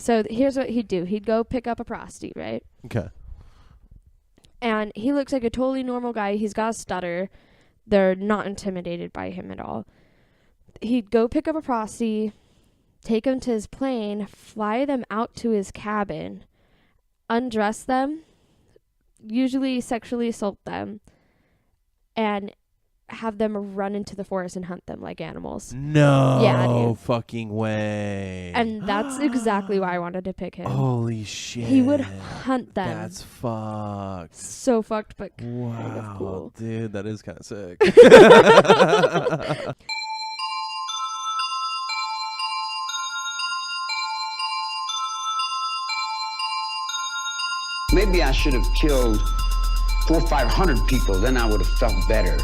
So here's what he'd do. He'd go pick up a prostitute, right? Okay. And he looks like a totally normal guy. He's got a stutter. They're not intimidated by him at all. He'd go pick up a prostitute, take them to his plane, fly them out to his cabin, undress them, usually sexually assault them, and have them run into the forest and hunt them like animals. No Yeah, dude. fucking way. And that's exactly why I wanted to pick him. Holy shit. He would hunt them. That's fucked. So fucked, but Wow, kind of cool. dude, that is kind of sick. Maybe I should have killed 400 or 500 people. Then I would have felt better.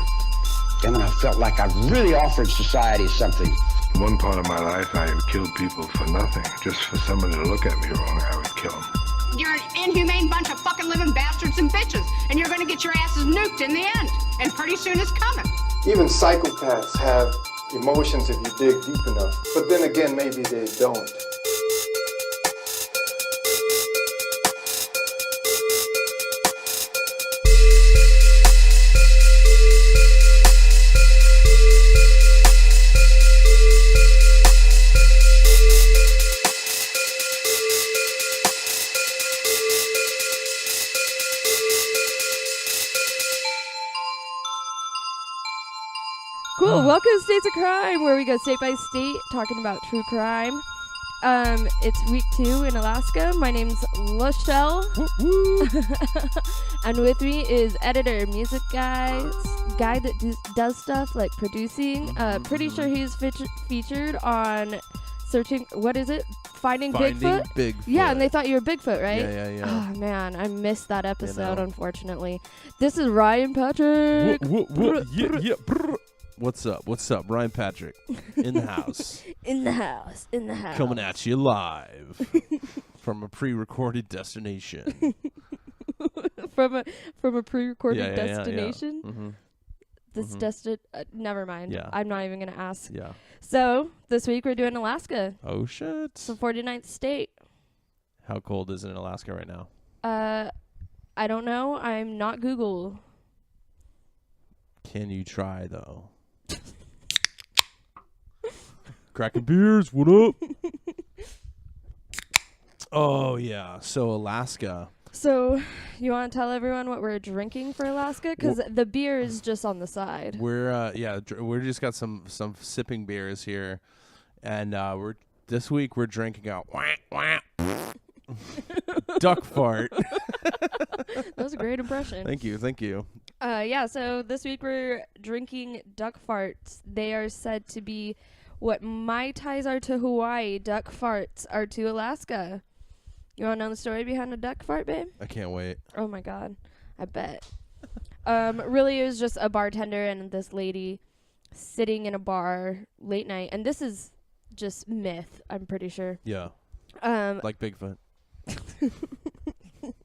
Then when I felt like I really offered society something. One part of my life, I killed people for nothing. Just for somebody to look at me wrong, I would kill them. You're an inhumane bunch of fucking living bastards and bitches, and you're gonna get your asses nuked in the end. And pretty soon it's coming. Even psychopaths have emotions if you dig deep enough. But then again, maybe they don't. Cool. Welcome to States of Crime, where we go state by state talking about true crime. It's week 2 in Alaska. My name's Lachelle. And with me is editor, music guy that does stuff like producing. Pretty sure he's featured on searching, what is it? Finding Bigfoot? Yeah, and they thought you were Bigfoot, right? Yeah. Oh, man, I missed that episode, unfortunately. This is Ryan Patrick. What's up? Ryan Patrick in the house. In the house. Coming at you live from a pre-recorded destination. from a pre-recorded destination? Yeah. Mm-hmm. This never mind. Yeah. I'm not even going to ask. Yeah. So, this week we're doing Alaska. Oh, shit. It's the 49th state. How cold is it in Alaska right now? I don't know. I'm not Google. Can you try, though? Cracking beers, what up? Oh, yeah. So, Alaska. So, you want to tell everyone what we're drinking for Alaska? Because the beer is just on the side. We're just got some sipping beers here, and this week we're drinking out duck fart. That was a great impression. Thank you. Yeah. So this week we're drinking duck farts. They are said to be what Mai Tais are to Hawaii. Duck farts are to Alaska. You want to know the story behind a duck fart, babe? I can't wait. Oh my god, I bet. Really, it was just a bartender and this lady sitting in a bar late night, and this is just myth, I'm pretty sure. Yeah. Like Bigfoot.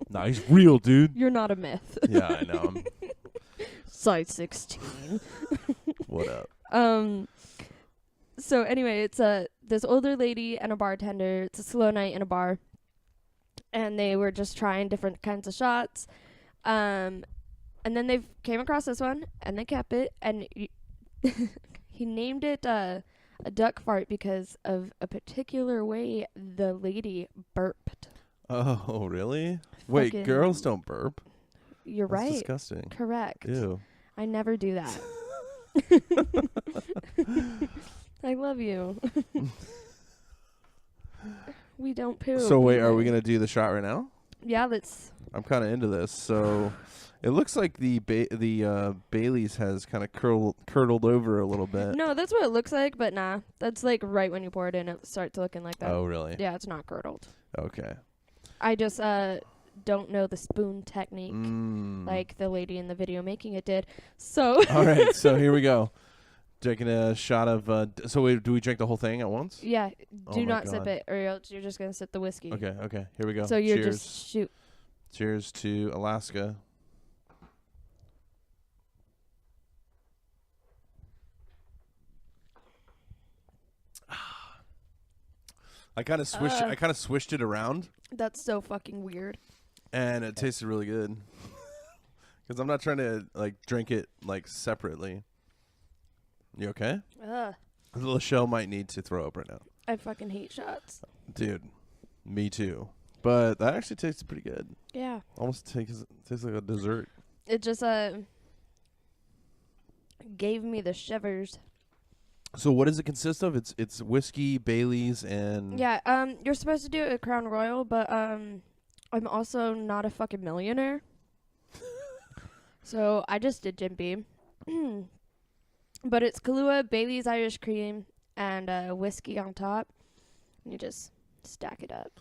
Nah, he's real, dude. You're not a myth. Yeah, I know. Side 16. What up? So anyway, it's this older lady and a bartender. It's a slow night in a bar. And they were just trying different kinds of shots. And then they came across this one, and they kept it. And he named it a duck fart because of a particular way the lady burped. Oh, really? Wait, girls don't burp. You're That's right. disgusting. Correct. Ew. I never do that. I love you. We don't poop. So wait, are we gonna do the shot right now? Yeah, let's. I'm kind of into this. So it looks like the Bailey's has kind of curdled over a little bit. No, that's what it looks like, but nah. That's like right when you pour it in, it starts looking like that. Oh, really? Yeah, it's not curdled. Okay. I just don't know the spoon technique like the lady in the video making it did. So. All right, so here we go. Taking a shot of. Do we drink the whole thing at once? Yeah. Do Oh not sip it, or else you're just gonna sip the whiskey. Okay. Here we go. So you're just shoot. Cheers to Alaska. I kind of swished it around, That's so fucking weird. and it tasted really good. Because I'm not trying to like drink it like separately. You okay? Ugh. Lachelle might need to throw up right now. I fucking hate shots. Dude, me too. But that actually tastes pretty good. Yeah. Almost tastes like a dessert. It just gave me the shivers. So what does it consist of? It's whiskey, Bailey's, and Yeah, you're supposed to do a Crown Royal, but I'm also not a fucking millionaire. So I just did Jim Beam. But it's Kahlua, Bailey's Irish Cream, and whiskey on top. And you just stack it up.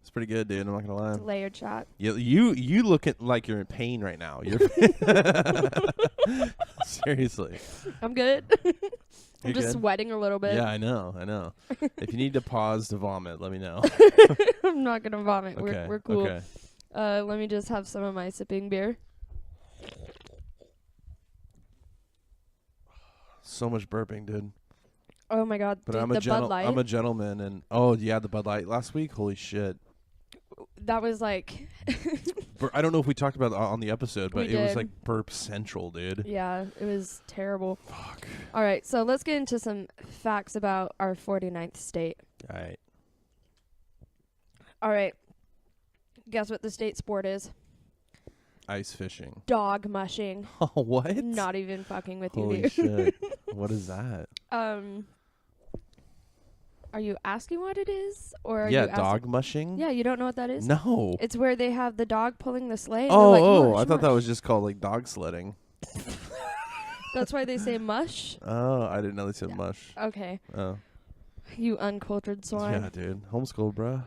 it's pretty good, dude. I'm not gonna lie. It's a layered shot. You look like you're in pain right now. You're seriously. I'm good. I'm You just good? sweating a little bit. Yeah, I know. If you need to pause to vomit, let me know. I'm not gonna vomit. Okay, We're cool. okay. Let me just have some of my sipping beer. So much burping, dude. Oh my god, But dude, I'm a the Bud Light. I'm a gentleman, and oh yeah, the Bud Light last week. Holy shit! That was like, I don't know if we talked about it on the episode, but We it was did. like burp central, dude. yeah, it was terrible. Fuck. All right, so let's get into some facts about our 49th state. All right. All right, guess what the state sport is? Ice fishing. Dog mushing. Oh, what? Not even fucking with you, Holy dude. shit! What is that? Are you asking what it is, or are Yeah, you dog mushing. Yeah, you don't know what that is? No. It's where they have the dog pulling the sleigh. And Oh, they're like, I "Mush, thought that mush." was just called like dog sledding. That's why they say mush. Oh, I didn't know they said Yeah. mush. Okay, Oh, you uncultured swine. yeah, dude. Homeschool, bruh.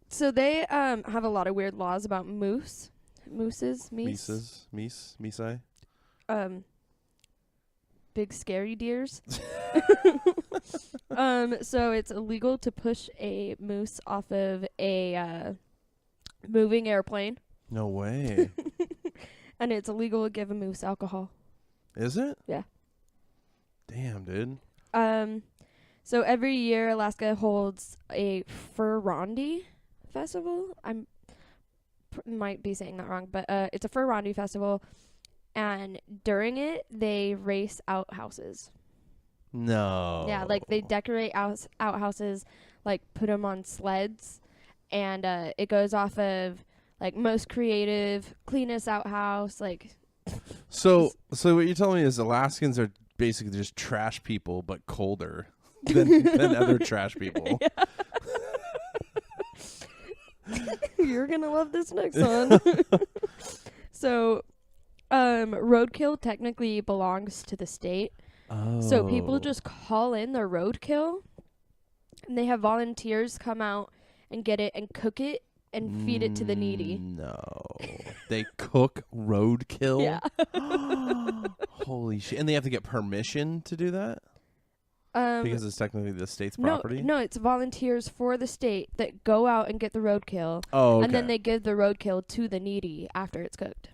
So they have a lot of weird laws about mooses, Misai. big scary deers. So it's illegal to push a moose off of a moving airplane, No way. and it's illegal to give a moose alcohol. Is it? Yeah. Damn, dude. So every year Alaska holds a Furrondy festival. Might be saying that wrong, but it's a Furrondy festival, and during it they race outhouses. No. Yeah, like they decorate outhouses, like put them on sleds, and it goes off of like most creative, cleanest outhouse. Like, So what you're telling me is Alaskans are basically just trash people, but colder than other trash people. you're gonna love this next one. So, roadkill technically belongs to the state. Oh. So people just call in their roadkill, and they have volunteers come out and get it and cook it and feed it to the needy. No. They cook roadkill? Yeah. Holy shit. And they have to get permission to do that? Because it's technically the state's property? No, it's volunteers for the state that go out and get the roadkill. Oh, okay. And then they give the roadkill to the needy after it's cooked.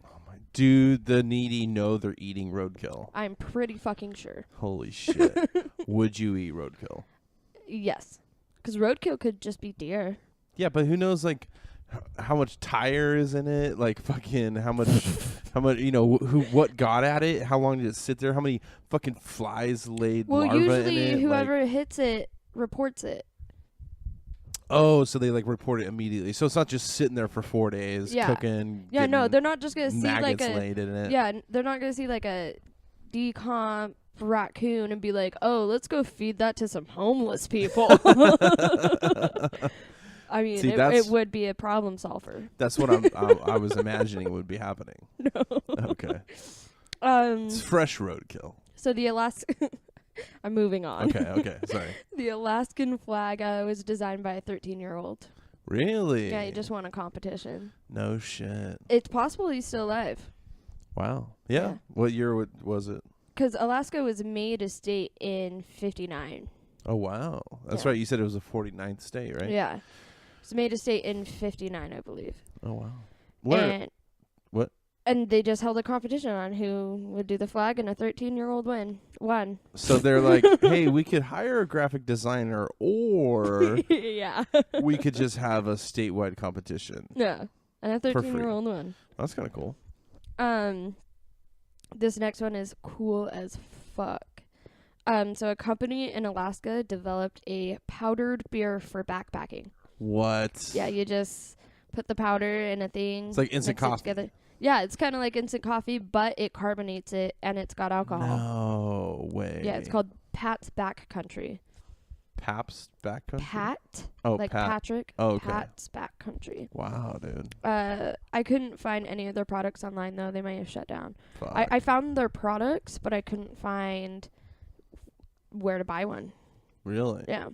Do the needy know they're eating roadkill? I'm pretty fucking sure. Holy shit. Would you eat roadkill? Yes. Because roadkill could just be deer. Yeah, but who knows, like, how much tire is in it? Like, fucking, how much, you know, what got at it? How long did it sit there? How many fucking flies laid larvae in it? Usually whoever hits it reports it. Oh, so they, like, report it immediately. So it's not just sitting there for 4 days cooking. Yeah, no, they're not just going to see like maggots laid in it. Yeah, they're not going to see like a decomp raccoon and be like, oh, let's go feed that to some homeless people. I mean, See, it would be a problem solver. That's what I was imagining would be happening. No. Okay. It's fresh roadkill. So the I'm moving on. Okay, sorry. The Alaskan flag was designed by a 13-year-old. Really? Yeah, he just won a competition. No shit. It's possible he's still alive. Wow. Yeah. What year was it? Because Alaska was made a state in 59. Oh, wow. That's Yeah. right. You said it was the 49th state, right? Yeah. It was made a state in 59, I believe. Oh, wow. Where? And What? And they just held a competition on who would do the flag, and a 13-year-old won. So they're like, hey, we could hire a graphic designer, or Yeah. we could just have a statewide competition. Yeah. And a For free. 13-year-old won. That's kind of cool. This next one is cool as fuck. So a company in Alaska developed a powdered beer for backpacking. What? Yeah, you just put the powder in a thing. It's like instant mix it coffee. together. Yeah, it's kind of like instant coffee, but it carbonates it, and it's got alcohol. No way. Yeah, it's called Pat's Backcountry. Pabst Backcountry? Pat? Oh, like Pat. Patrick. Oh, okay. Pat's Backcountry. Wow, dude. I couldn't find any of their products online, though. They might have shut down. Fuck. I found their products, but I couldn't find where to buy one. Really? Yeah.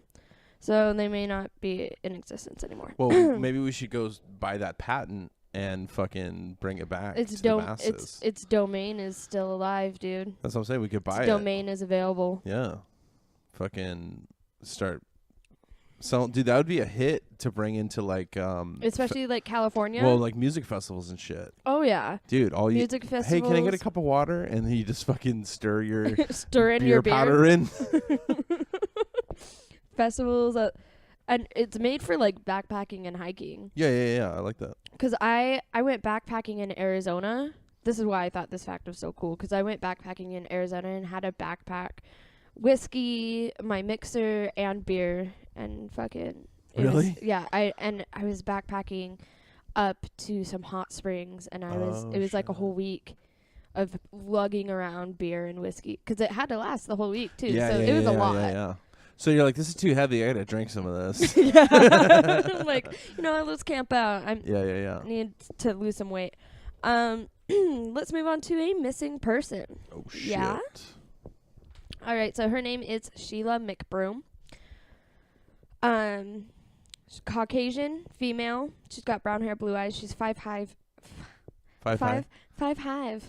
So they may not be in existence anymore. Well, maybe we should go buy that patent and fucking bring it back to the masses. Its domain is still alive, dude. That's what I'm saying. We could buy Its it. domain is available. Yeah. Fucking start. So, dude, that would be a hit to bring into like Especially like California. well, like music festivals and shit. Oh yeah. Dude, all Music Hey, festivals. can I get a cup of water? And then you just fucking stir your Stir in beer your beer. powder in. Festivals and it's made for like backpacking and hiking. Yeah. I like that. Cuz I went backpacking in Arizona. This is why I thought this fact was so cool, cuz I went backpacking in Arizona and had a backpack, whiskey, my mixer, and beer, and fucking Really? I was backpacking up to some hot springs, and it was like a whole week of lugging around beer and whiskey, cuz it had to last the whole week too. It was a lot. Yeah. So you're like, this is too heavy. I gotta drink some of this. Yeah. Like, let's camp out. I need to lose some weight. Let's move on to a missing person. Oh shit. Yeah. All right, so her name is Sheila McBroom. She's Caucasian, female. She's got brown hair, blue eyes. She's 5'5". 5'5". 5'5".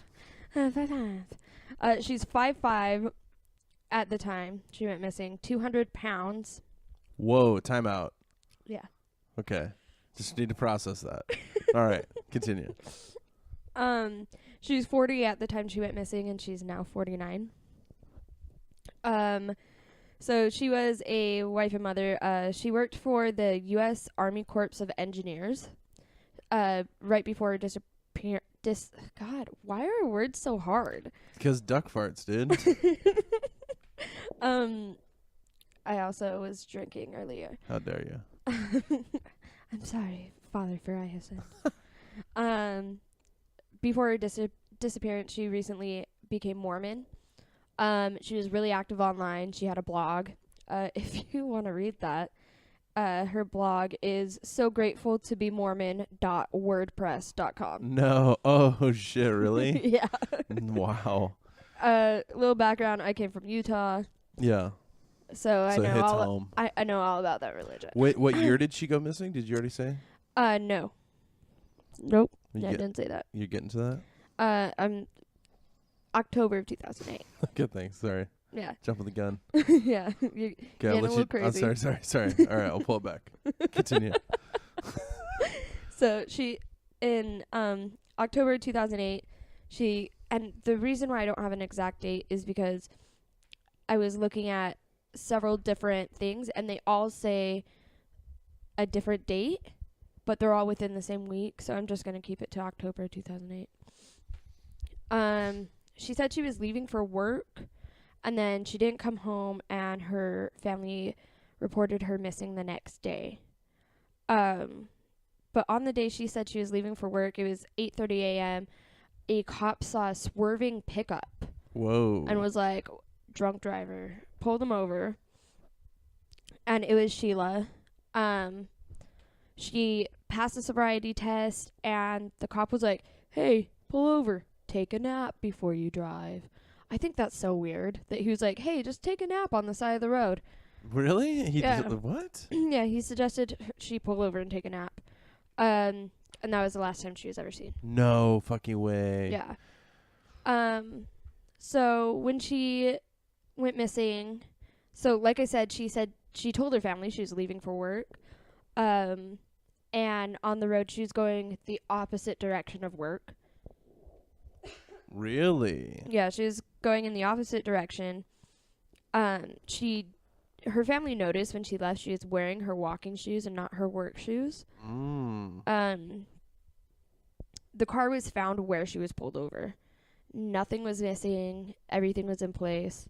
5'5". She's 5'5" at the time she went missing. 200 pounds. Whoa, time out. Yeah. Okay. Just need to process that. All right, continue. She was 40 at the time she went missing, and she's now 49. So she was a wife and mother. She worked for the U.S. Army Corps of Engineers. Right before her God, why are words so hard? Because duck farts, dude. I also was drinking earlier. How dare you? I'm sorry, Father, for I have sinned. Before her disappearance, she recently became Mormon. She was really active online. She had a blog. If you want to read that, her blog is sogratefultobemormon.wordpress.com. No. Oh, shit, really? Yeah. Wow. Little background, I came from Utah, Yeah. so I So it know hits all home. I know all about that religion. Wait, what year did she go missing? Did you already say? No. Nope. You Yeah, I get- didn't say that. You're getting to that? I'm October of 2008. Good thing. Sorry. Yeah. Jumping the gun. Yeah. You're Okay, I'll getting a let little you. crazy. I'm sorry. All right, I'll pull it back. Continue. So she, in October 2008, and the reason why I don't have an exact date is because I was looking at several different things, and they all say a different date, but they're all within the same week, so I'm just going to keep it to October 2008. She said she was leaving for work, and then she didn't come home, and her family reported her missing the next day. But on the day she said she was leaving for work, it was 8:30 a.m., a cop saw a swerving pickup Whoa. and was like, drunk driver, pulled him over, and it was Sheila. She passed the sobriety test, and the cop was like, hey, pull over, take a nap before you drive. I think that's so weird that he was like, hey, just take a nap on the side of the road. Really? Yeah. What? Yeah, he suggested she pull over and take a nap. And that was the last time she was ever seen. No fucking way. Yeah. So when she went missing, so like I said she told her family she was leaving for work. And on the road she was going the opposite direction of work. Really? Yeah, she was going in the opposite direction. Her family noticed when she left she was wearing her walking shoes and not her work shoes. The car was found where she was pulled over. Nothing was missing. Everything was in place.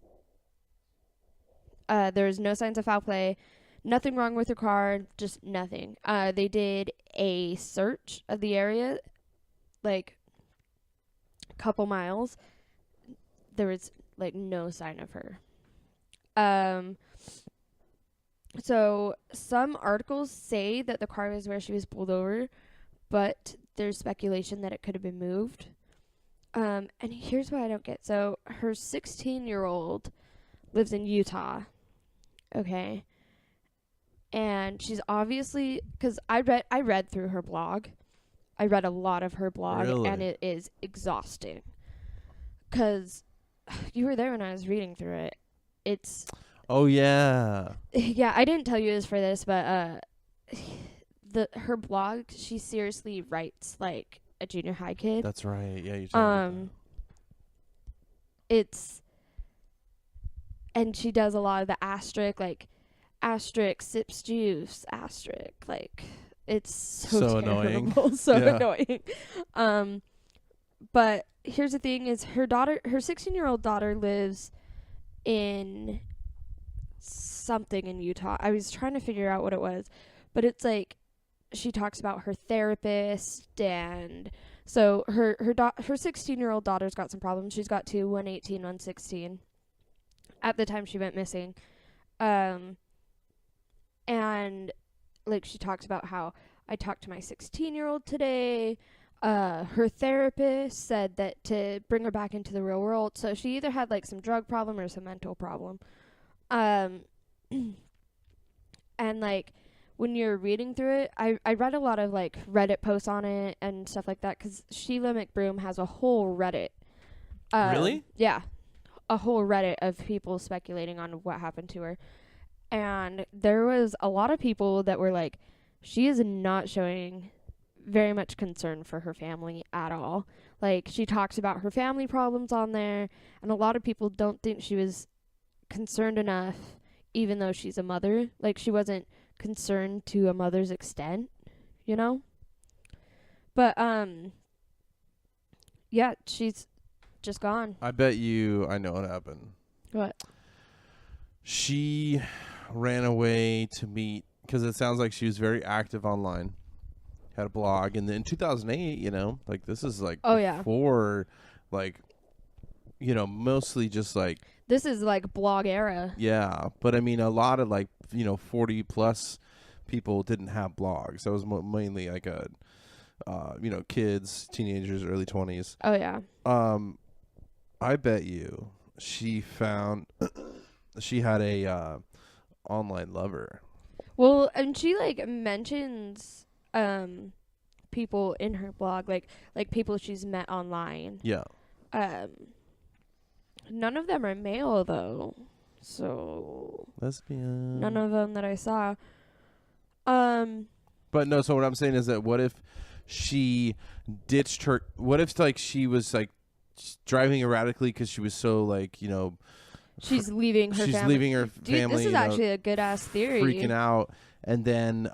There was no signs of foul play. Nothing wrong with her car. Just nothing. They did a search of the area, like a couple miles. There was like no sign of her. So some articles say that the car was where she was pulled over, but there's speculation that it could have been moved. And here's what I don't get. So her 16-year-old lives in Utah. Okay. And she's obviously, because I read through her blog. I read a lot of her blog, Really? and it is exhausting. Because you were there when I was reading through it. It's... Oh, yeah. Yeah, I didn't tell you this for this, but her blog, she seriously writes like a junior high kid. That's right. Yeah, you told me And she does a lot of the asterisk sips juice, like it's so annoying. so Yeah. annoying. But here's the thing: is her 16-year-old daughter lives in something in Utah. I was trying to figure out what it was, but it's like she talks about her therapist, and so her 16-year-old daughter's got some problems. She's got two, one 18, one 16. At the time she went missing, and like she talks about how I talked to my 16-year-old today. Her therapist said that to bring her back into the real world. So she either had like some drug problem or some mental problem. And like when you're reading through it, I read a lot of like Reddit posts on it and stuff like that, because Sheila McBroom has a whole Reddit. Really? Yeah, a whole Reddit of people speculating on what happened to her. And there was a lot of people that were like, she is not showing very much concern for her family at all. Like, she talks about her family problems on there, and a lot of people don't think she was concerned enough, even though she's a mother. Like, she wasn't concerned to a mother's extent, you know? But, yeah, she's just gone. I bet you I know what happened. What? She ran away to meet, because it sounds like she was very active online, had a blog, and then in 2008, you know, like this is like before, like, you know, mostly just like, this is like blog era. yeah, but I mean a lot of like, you know, 40 plus people didn't have blogs. That was mainly like a you know, kids, teenagers, early 20s. Oh yeah. I bet you she found she had a online lover. Well, and she like mentions people in her blog, like people she's met online. Yeah. None of them are male though, so Lesbian. none of them that I saw. But no, so what I'm saying is that what if she ditched her? What if like she was like driving erratically because she was so like, you know, she's leaving her she's family. leaving her Dude, family. this is actually a good ass theory. Freaking out, and then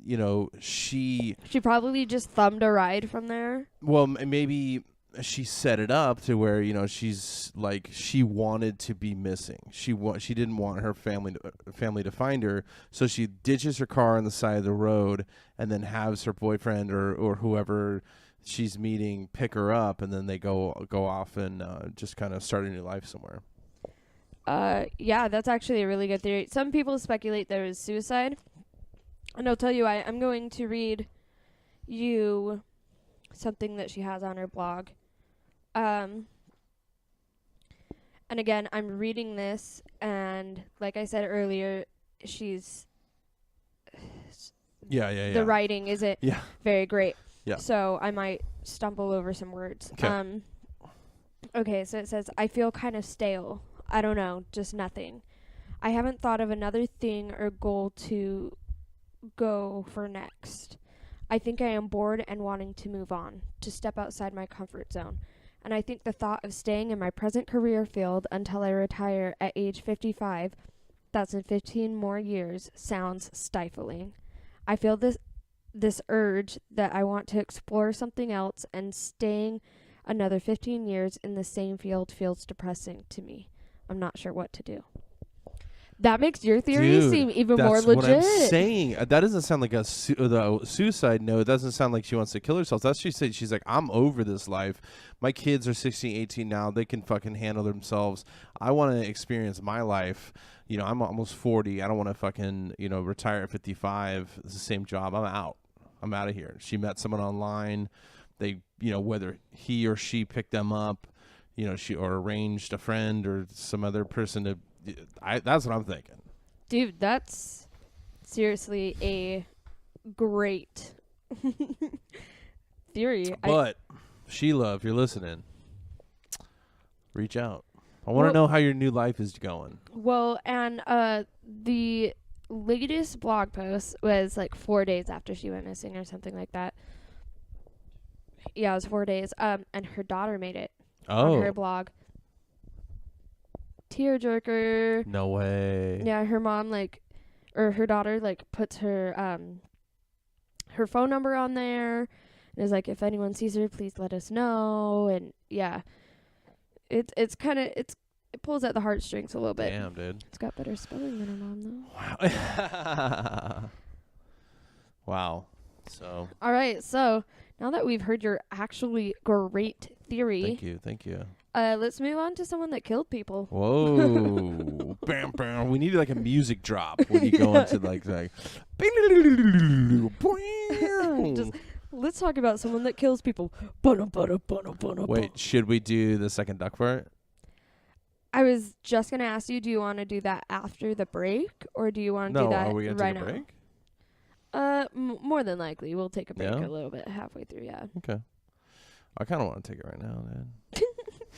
you know, she probably just thumbed a ride from there. well maybe she set it up to where, you know, she's like, she wanted to be missing. She didn't want her family to find her, so she ditches her car on the side of the road and then has her boyfriend or whoever she's meeting pick her up, and then they go off and just kind of start a new life somewhere. Yeah, that's actually a really good theory. Some people speculate there was suicide, and I'll tell you, I'm going to read you something that she has on her blog. And again, I'm reading this, and like I said earlier, she's Yeah. the writing isn't Yeah. very great. Yeah. So I might stumble over some words. Okay. Okay, so it says, I feel kind of stale. I don't know, just nothing. I haven't thought of another thing or goal to go for next. I think I am bored and wanting to move on, to step outside my comfort zone. and I think the thought of staying in my present career field until I retire at age 55, that's in 15 more years, sounds stifling. I feel this urge that I want to explore something else, and staying another 15 years in the same field feels depressing to me. I'm not sure what to do. That makes your theory Dude, seem even more that's legit. what I'm saying. That doesn't sound like a suicide note. It doesn't sound like she wants to kill herself. That's what she said. She's like, I'm over this life. My kids are 16, 18 now. They can fucking handle themselves. I want to experience my life. You know, I'm almost 40. I don't want to fucking, you know, retire at 55. It's the same job. I'm out. I'm out of here. She met someone online. They, you know, whether he or she picked them up, you know, she or arranged a friend or some other person to. That's what I'm thinking. Dude, that's seriously a great theory. But Sheila, if you're listening, reach out. I want to Well- know how your new life is going. Well, and the latest blog post was like 4 days after she went missing or something like that. Yeah, it was 4 days. And her daughter made it on her blog. Tearjerker. No way. Yeah, her mom or her daughter puts her her phone number on there and is like, if anyone sees her, please let us know. And yeah, it pulls at the heartstrings a little bit. Damn, dude. It's got better spelling than her mom though. Wow. Wow. So. All right, so now that we've heard your actually great theory, Thank you. let's move on to someone that killed people. Whoa. Bam, bam. We need like a music drop when you go into like Just let's talk about someone that kills people. Wait, should we do the second duck part? I was just gonna ask you, do you want to do that after the break, or do you want to do that are we gonna right take a now? break? More than likely, we'll take a break Yeah? a little bit halfway through. Yeah. Okay. I kind of want to take it right now, man.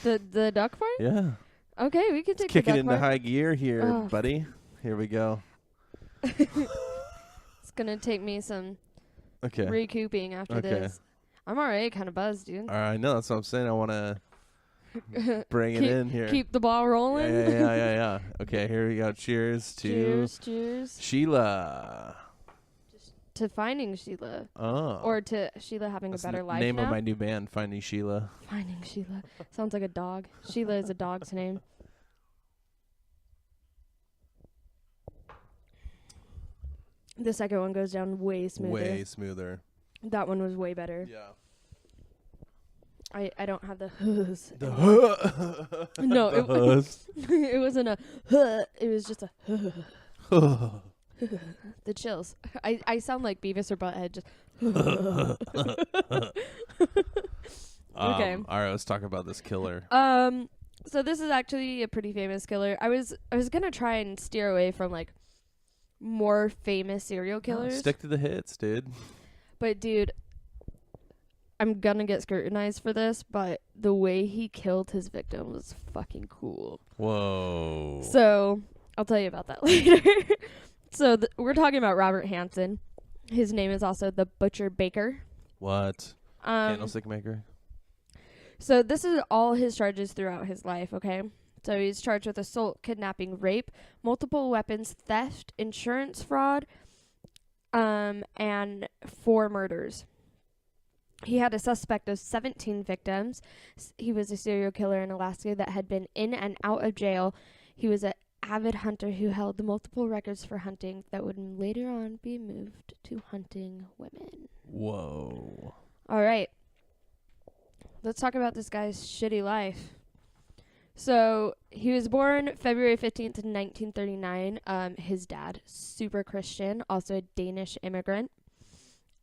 The duck part? Yeah. Okay, we can take Kick the it duck into part. high gear here, Oh. buddy. Here we go. It's gonna take me some Okay. recouping after Okay. this. I'm already kind of buzzed, dude. All right, no, that's what I'm saying. I want to bring it in here. Keep the ball rolling. Yeah. Okay, here we go. Cheers to Cheers Sheila. to finding Sheila, Oh. or to Sheila having That's a better the life name now. of my new band, Finding Sheila. Finding Sheila sounds like a dog. Sheila is a dog's name. The second one goes down way smoother. Way smoother. That one was way better. Yeah. I don't have the h's. The No, the it, hus. it wasn't a huh. It was just a the chills. I sound like Beavis or Butthead. Just Okay. All right, let's talk about this killer. So this is actually a pretty famous killer. I was gonna try and steer away from like more famous serial killers. Stick to the hits, dude. But dude, I'm gonna get scrutinized for this, but the way he killed his victim was fucking cool. Whoa. So I'll tell you about that later. So we're talking about Robert Hansen. His name is also the Butcher Baker. What? Candlestick maker? So this is all his charges throughout his life, okay? So he's charged with assault, kidnapping, rape, multiple weapons, theft, insurance fraud, and 4 murders. He had a suspect of 17 victims. He was a serial killer in Alaska that had been in and out of jail. He was an avid hunter who held multiple records for hunting that would later on be moved to hunting women. Whoa. All right. Let's talk about this guy's shitty life. So he was born February 15th, 1939. His dad, super Christian, also a Danish immigrant.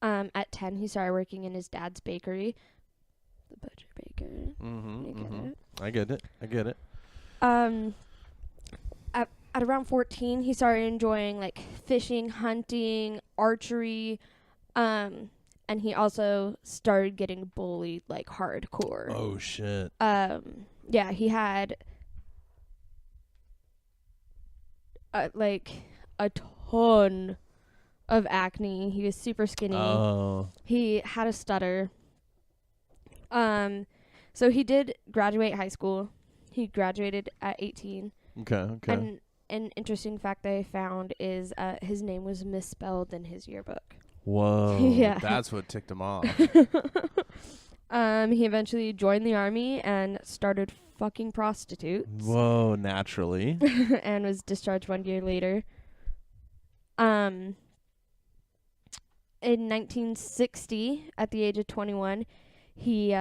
At 10, he started working in his dad's bakery, the Butcher Baker. I get it. At around 14, he started enjoying like fishing, hunting, archery, and he also started getting bullied like hardcore. Oh shit. Yeah, he had like a ton of acne. He was super skinny. Oh. He had a stutter. So he did graduate high school. He graduated at 18. Okay. And an interesting fact that I found is his name was misspelled in his yearbook. Whoa. Yeah. That's what ticked him off. He eventually joined the army and started fucking prostitutes. Whoa, naturally. And was discharged 1 year later. In 1960, at the age of 21, he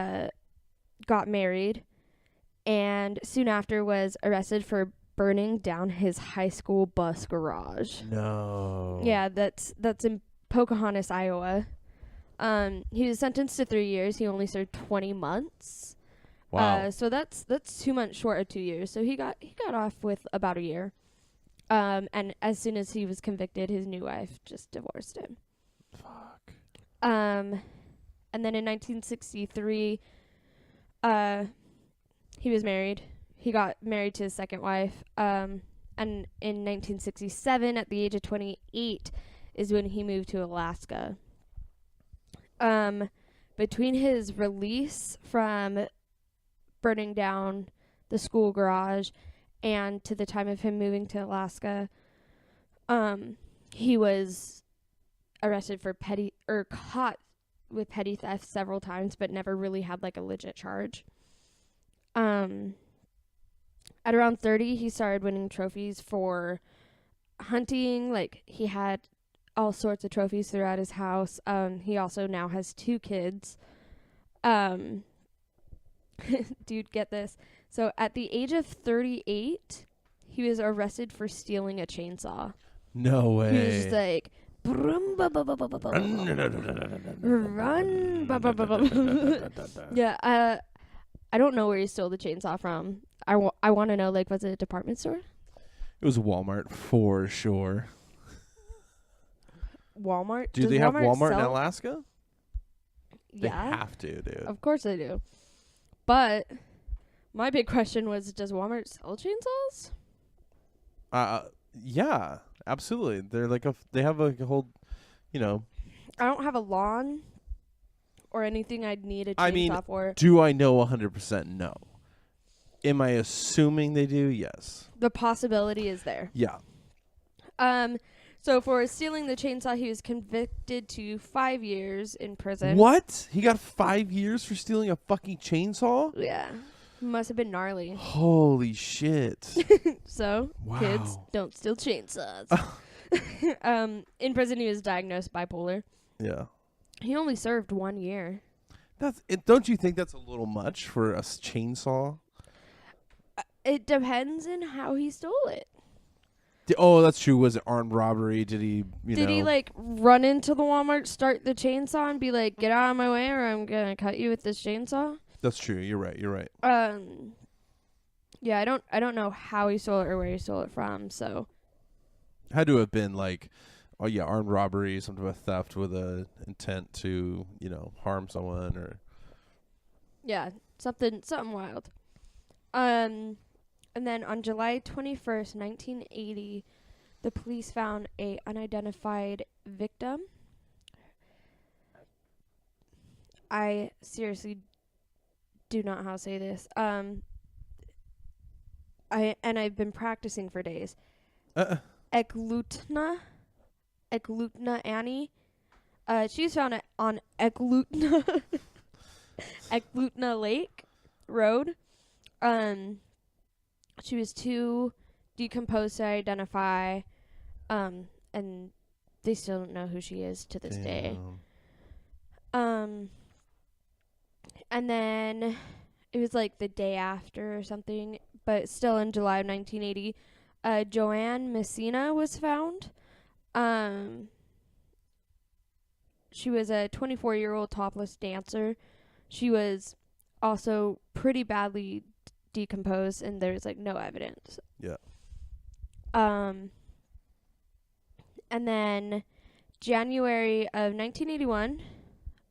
got married, and soon after was arrested for burning down his high school bus garage. No. Yeah, that's in Pocahontas, Iowa. He was sentenced to 3 years. He only served 20 months. Wow. So that's 2 months short of 2 years. So he got off with about a year. And as soon as he was convicted, his new wife just divorced him. Fuck. And then in 1963, he was married. He got married to his second wife. And in 1967, at the age of 28, is when he moved to Alaska. Between his release from burning down the school garage and to the time of him moving to Alaska, he was arrested for caught with petty theft several times, but never really had like a legit charge. At around 30, he started winning trophies for hunting. Like, he had all sorts of trophies throughout his house. He also now has 2 kids. Dude, get this. So at the age of 38, he was arrested for stealing a chainsaw. No way. He was just like, run. Yeah, I don't know where he stole the chainsaw from. I want to know, like, was it a department store? It was Walmart for sure. Walmart? Do Does they have Walmart in sell? Alaska? They Yeah. have to, dude. Of course they do. But my big question was, does Walmart sell chainsaws? Yeah, absolutely. They're like they have like a whole, you know. I don't have a lawn or anything I'd need a chainsaw for. Do I know 100% no? Am I assuming they do? Yes. The possibility is there. Yeah. So for stealing the chainsaw, he was convicted to 5 years in prison. What? He got 5 years for stealing a fucking chainsaw? Yeah. Must have been gnarly. Holy shit. So, kids, Wow. don't steal chainsaws. In prison, he was diagnosed bipolar. Yeah. He only served 1 year. That's it. Don't you think that's a little much for a chainsaw? It depends on how he stole it. Oh, that's true. Was it armed robbery? Did he, Did he, like, run into the Walmart, start the chainsaw, and be like, get out of my way or I'm going to cut you with this chainsaw? That's true. You're right. Yeah, I don't know how he stole it or where he stole it from, so. Had to have been like, oh yeah, armed robbery, some type of theft with a intent to, harm someone or. Yeah, something wild. And then on July 21st, 1980, the police found a unidentified victim. I seriously do not know how to say this. I've been practicing for days. Eklutna Annie. She was found on Eklutna Eklutna Lake Road. She was too decomposed to identify, and they still don't know who she is to this day. And then it was like the day after or something, but still in July of 1980, Joanne Messina was found. She was a 24-year-old topless dancer. She was also pretty badly decomposed, and there's like no evidence. Yeah. And then January of 1981,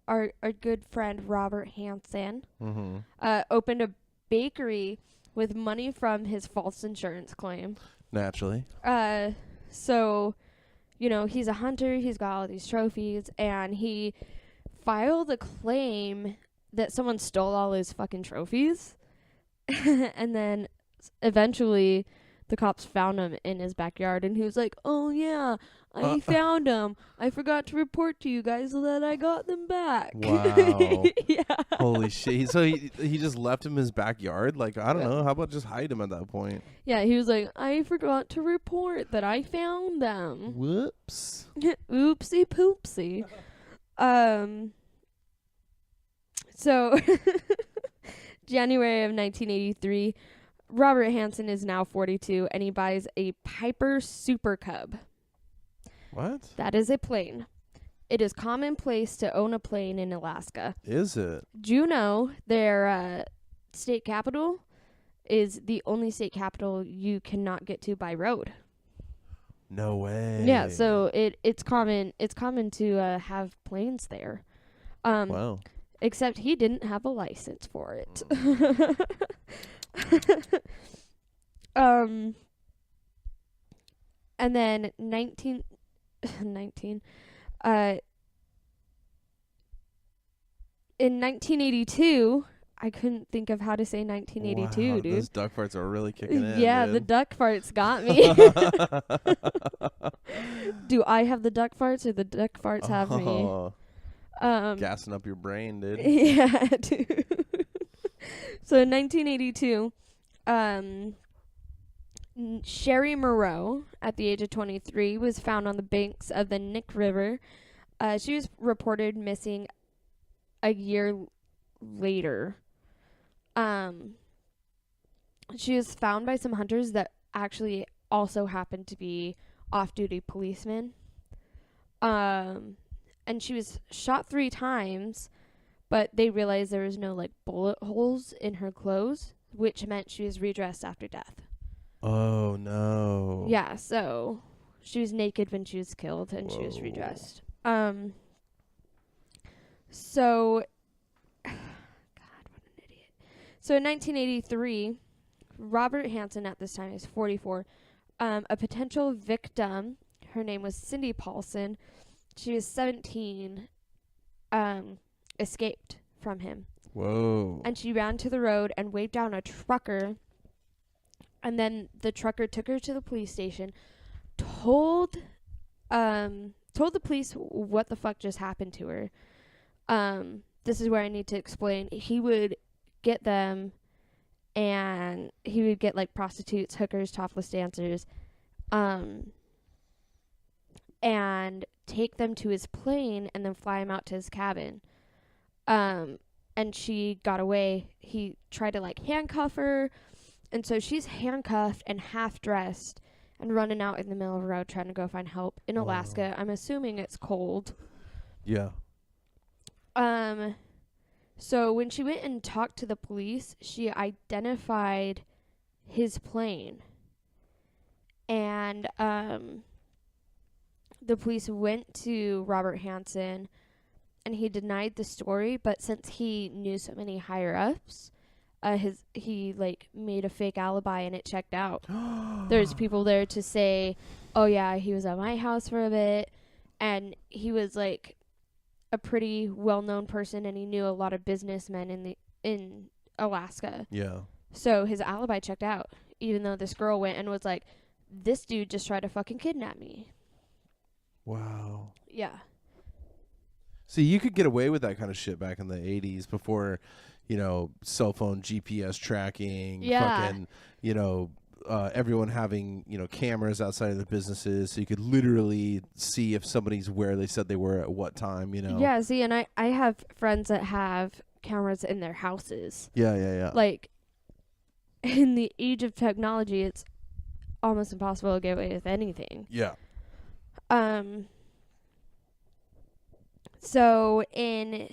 our good friend Robert Hansen opened a bakery with money from his false insurance claim. Naturally. So, he's a hunter. He's got all these trophies, and he filed a claim that someone stole all his fucking trophies. And then eventually the cops found him in his backyard, and he was like, "Oh yeah, I found them. I forgot to report to you guys that I got them back." Wow. Yeah. Holy shit. So he just left him in his backyard? Like, I don't know. How about just hide him at that point? Yeah, he was like, "I forgot to report that I found them." Whoops. Oopsie poopsie. So January of 1983, Robert Hansen is now 42, and he buys a Piper Super Cub. What? That is a plane. It is commonplace to own a plane in Alaska. Is it? Juneau, their state capital, is the only state capital you cannot get to by road. No way. Yeah, so it's common to have planes there. Wow. Except he didn't have a license for it. And then 19 in 1982, I couldn't think of how to say 1982, Wow, dude. those duck farts are really kicking in. Yeah, dude. the duck farts got me. Do I have the duck farts or the duck farts have me? Oh, gassing up your brain, dude. Yeah, dude. So in 1982, Sherry Moreau, at the age of 23, was found on the banks of the Nick River. She was reported missing a year later. She was found by some hunters that actually also happened to be off-duty policemen. And she was shot 3 times, but they realized there was no, like, bullet holes in her clothes, which meant she was redressed after death. Oh, no. Yeah, so she was naked when she was killed, and she was Whoa. redressed. So, God, what an idiot. So in 1983, Robert Hansen, at this time, is 44. A potential victim, her name was Cindy Paulson. She was 17, escaped from him. Whoa. And she ran to the road and waved down a trucker. And then the trucker took her to the police station, told the police what the fuck just happened to her. This is where I need to explain. He would get them, and he would get, like, prostitutes, hookers, topless dancers, and take them to his plane and then fly them out to his cabin. And she got away. He tried to, like, handcuff her. And so she's handcuffed and half-dressed and running out in the middle of the road trying to go find help in Alaska. I'm assuming it's cold. Yeah. So when she went and talked to the police, she identified his plane. And the police went to Robert Hansen, and he denied the story, but since he knew so many higher-ups, he like made a fake alibi and it checked out. There's people there to say, "Oh yeah, he was at my house for a bit," and he was like a pretty well-known person, and he knew a lot of businessmen in Alaska. Yeah. So his alibi checked out, even though this girl went and was like, "This dude just tried to fucking kidnap me." Wow. Yeah. See, you could get away with that kind of shit back in the 80s before, cell phone GPS tracking, Yeah. fucking, everyone having, cameras outside of the businesses, so you could literally see if somebody's where they said they were at what time, Yeah, see, and I have friends that have cameras in their houses. Yeah. Like, in the age of technology, it's almost impossible to get away with anything. Yeah. So in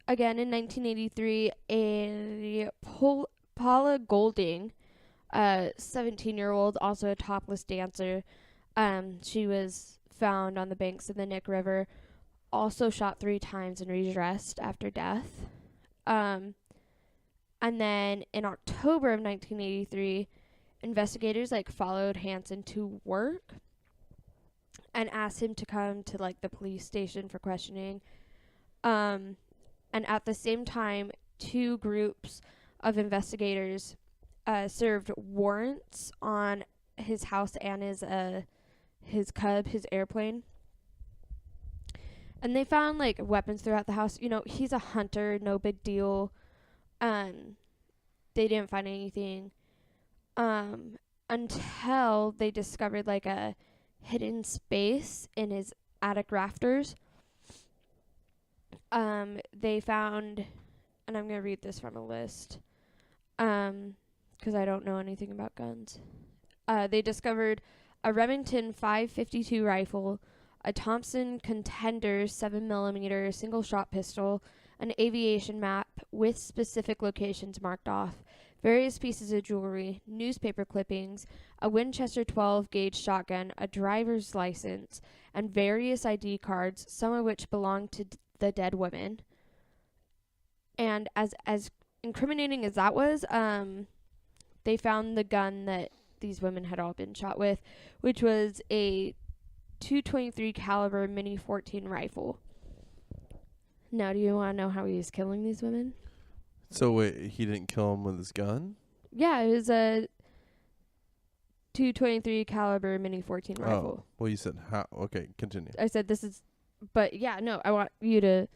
1983, Paula Golding, 17-year-old, also a topless dancer, she was found on the banks of the Nick River, also shot 3 times and redressed after death. And then in October of 1983, investigators followed Hansen to work and asked him to come to the police station for questioning. And And at the same time, 2 groups of investigators served warrants on his house and his Cub, his airplane. And they found like weapons throughout the house. You know, he's a hunter, no big deal. They didn't find anything until they discovered like a hidden space in his attic rafters. They found, and I'm going to read this from a list, because I don't know anything about guns. They discovered a Remington 552 rifle, a Thompson Contender 7mm single-shot pistol, an aviation map with specific locations marked off, various pieces of jewelry, newspaper clippings, a Winchester 12-gauge shotgun, a driver's license, and various ID cards, some of which belonged to the dead women. And as incriminating as that was, they found the gun that these women had all been shot with, which was a .223 caliber Mini 14 rifle. Now, do you want to know how he was killing these women? So wait, he didn't kill him with his gun? Yeah, it was a .223 caliber Mini 14 rifle. Oh, well, you said how? Okay, continue. I said this is, but yeah, no, I want you to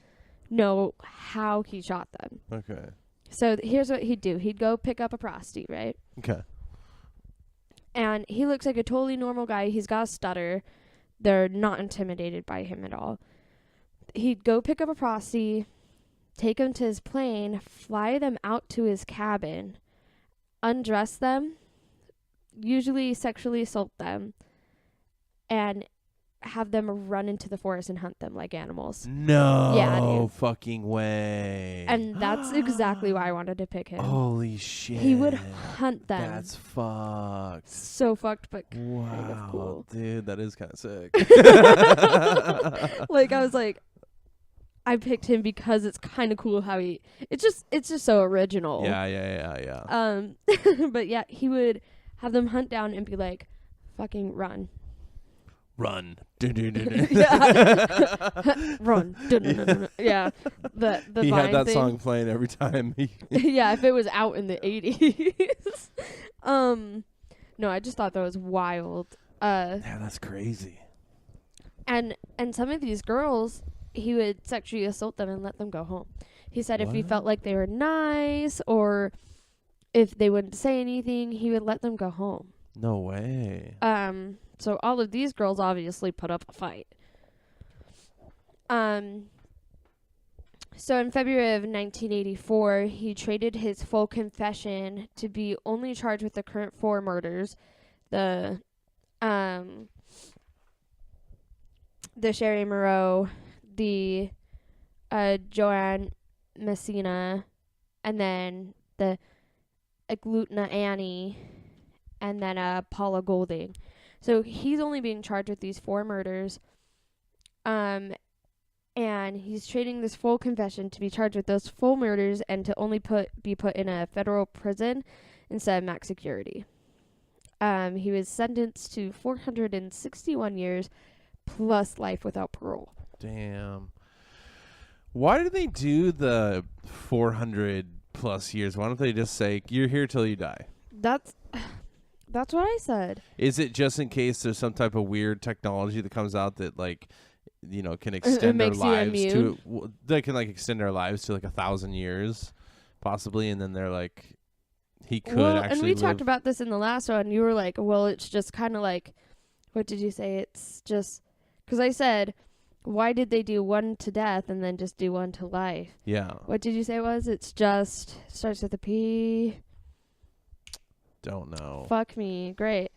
know how he shot them. Okay. So here's what he'd do. He'd go pick up a prostitute, right? Okay. And he looks like a totally normal guy. He's got a stutter. They're not intimidated by him at all. He'd go pick up a prostitute, take them to his plane, fly them out to his cabin, undress them, usually sexually assault them, and have them run into the forest and hunt them like animals. No Yeah, dude. fucking way. And that's exactly why I wanted to pick him. Holy shit. He would hunt them. That's fucked. So fucked, but Wow, kind of cool. dude, that is kind of sick. Like, I was like, I picked him because it's kind of cool how it's just so original. Yeah. But yeah, he would have them hunt down and be like, fucking run. Run. Yeah. Run. Yeah. The he Vine had that thing. song playing every time. Yeah, if it was out in the 80s. No, I just thought that was wild. Yeah, that's crazy. And some of these girls, he would sexually assault them and let them go home. He said if he felt like they were nice or if they wouldn't say anything, he would let them go home. No way. So all of these girls obviously put up a fight. So in February of 1984, he traded his full confession to be only charged with the current 4 murders. The Sherry Moreau, the Joanne Messina, and then the Agglutina Annie, and then Paula Golding. So he's only being charged with these 4 murders. And he's trading this full confession to be charged with those full murders and to only be put in a federal prison instead of max security. He was sentenced to 461 years plus life without parole. Damn. Why do they do the 400 plus years? Why don't they just say, you're here till you die? That's what I said. Is it just in case there's some type of weird technology that comes out that, like, you know, can extend their lives to, they can, like, extend their lives to, like, 1,000 years, possibly, and then they're like, he could actually and we live. talked about this in the last one. You were like, well, it's just kind of like, what did you say? It's just, because I said, why did they do 1 to death and then just do 1 to life? Yeah. What did you say it was? It's just, starts with a P. Don't know. Fuck me. Great.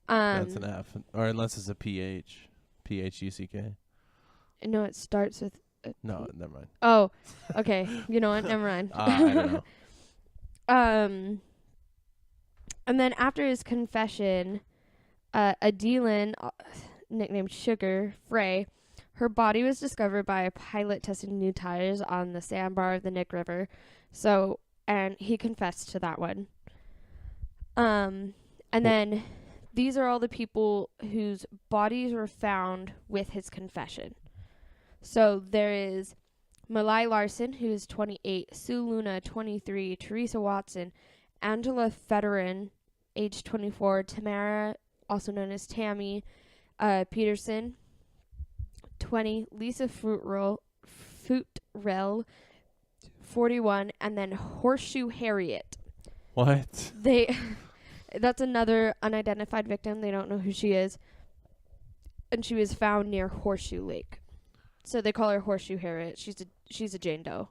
That's an F. Or unless it's a PH. PHUCK. No, it starts with a No, P. never mind. Oh, okay. You know what? Never mind. I don't know. And then after his confession, Adeline, nicknamed Sugar Frey, her body was discovered by a pilot testing new tires on the sandbar of the Nick River. So, and he confessed to that one. And then these are all the people whose bodies were found with his confession. So there is Malai Larson, who is 28, Sue Luna, 23, Teresa Watson, Angela Federin, age 24, Tamara, also known as Tammy, Peterson, 20, Lisa Fruitrell, 41, and then Horseshoe Harriet. What? That's another unidentified victim. They don't know who she is. And she was found near Horseshoe Lake. So they call her Horseshoe Harriet. She's a Jane Doe.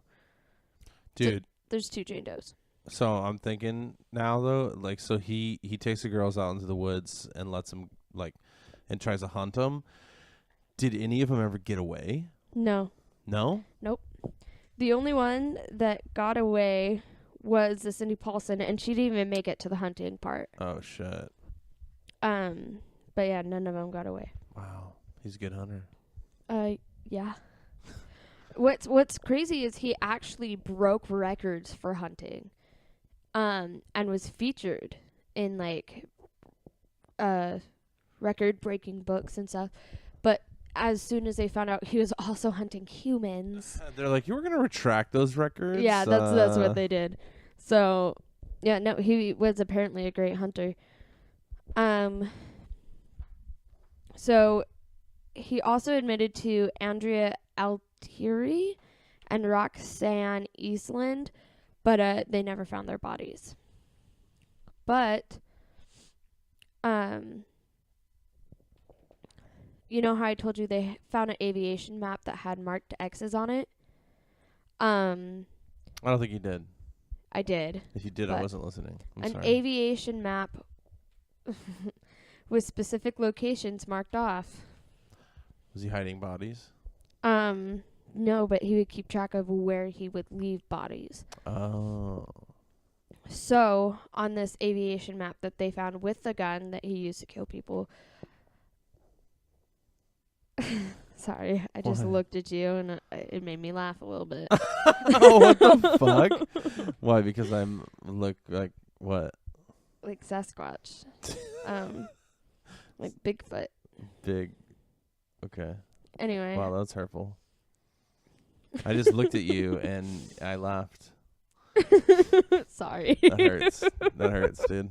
Dude. So there's 2 Jane Does. So I'm thinking now though, like, so he takes the girls out into the woods and lets them and tries to hunt them. Did any of them ever get away? No. No? Nope. The only one that got away was the Cindy Paulson, and she didn't even make it to the hunting part. Oh shit. But yeah, none of them got away. Wow. He's a good hunter. Yeah. What's crazy is he actually broke records for hunting. And was featured in record-breaking books and stuff. But as soon as they found out he was also hunting humans, they're like, "You were gonna retract those records?" Yeah, that's what they did. So, yeah, no, he was apparently a great hunter. So he also admitted to Andrea Altieri and Roxanne Eastland, but they never found their bodies. But you know how I told you they found an aviation map that had marked X's on it? I don't think you did. I did. If you did, I wasn't listening. I'm sorry. Aviation map with specific locations marked off. Was he hiding bodies? No, but he would keep track of where he would leave bodies. Oh. So, on this aviation map that they found with the gun that he used to kill people. Sorry, I just looked at you and it made me laugh a little bit. Oh, what the fuck? Why? Because I'm look like what? Like Sasquatch. Like Bigfoot. Big. Okay. Anyway. Wow, that's hurtful. I just looked at you and I laughed. Sorry. That hurts. That hurts, dude.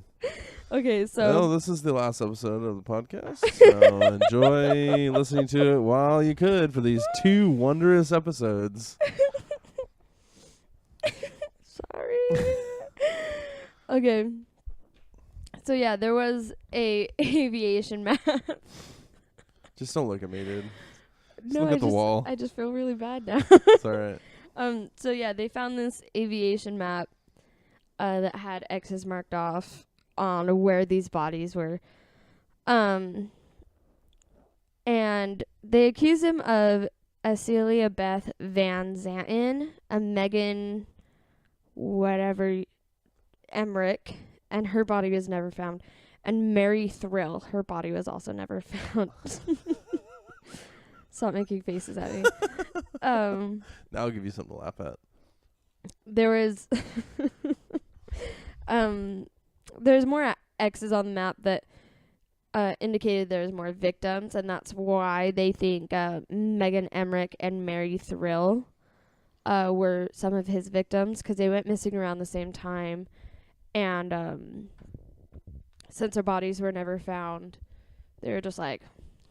Okay, so. Well, this is the last episode of the podcast. So enjoy listening to it while you could for these 2 wondrous episodes. Sorry. Okay. So yeah, there was a aviation map. Just don't look at me, dude. Just No, look at the wall. I just feel really bad now. It's alright. So yeah, they found this aviation map that had X's marked off on where these bodies were. And they accused him of Acelia Beth Van Zanten, a Megan whatever Emmerich, and her body was never found. And Mary Thrill, her body was also never found. Stop making faces at me. Now I'll give you something to laugh at. There was there's more X's on the map that indicated there's more victims, and that's why they think Megan Emmerich and Mary Thrill were some of his victims, because they went missing around the same time, and since their bodies were never found, they were just like,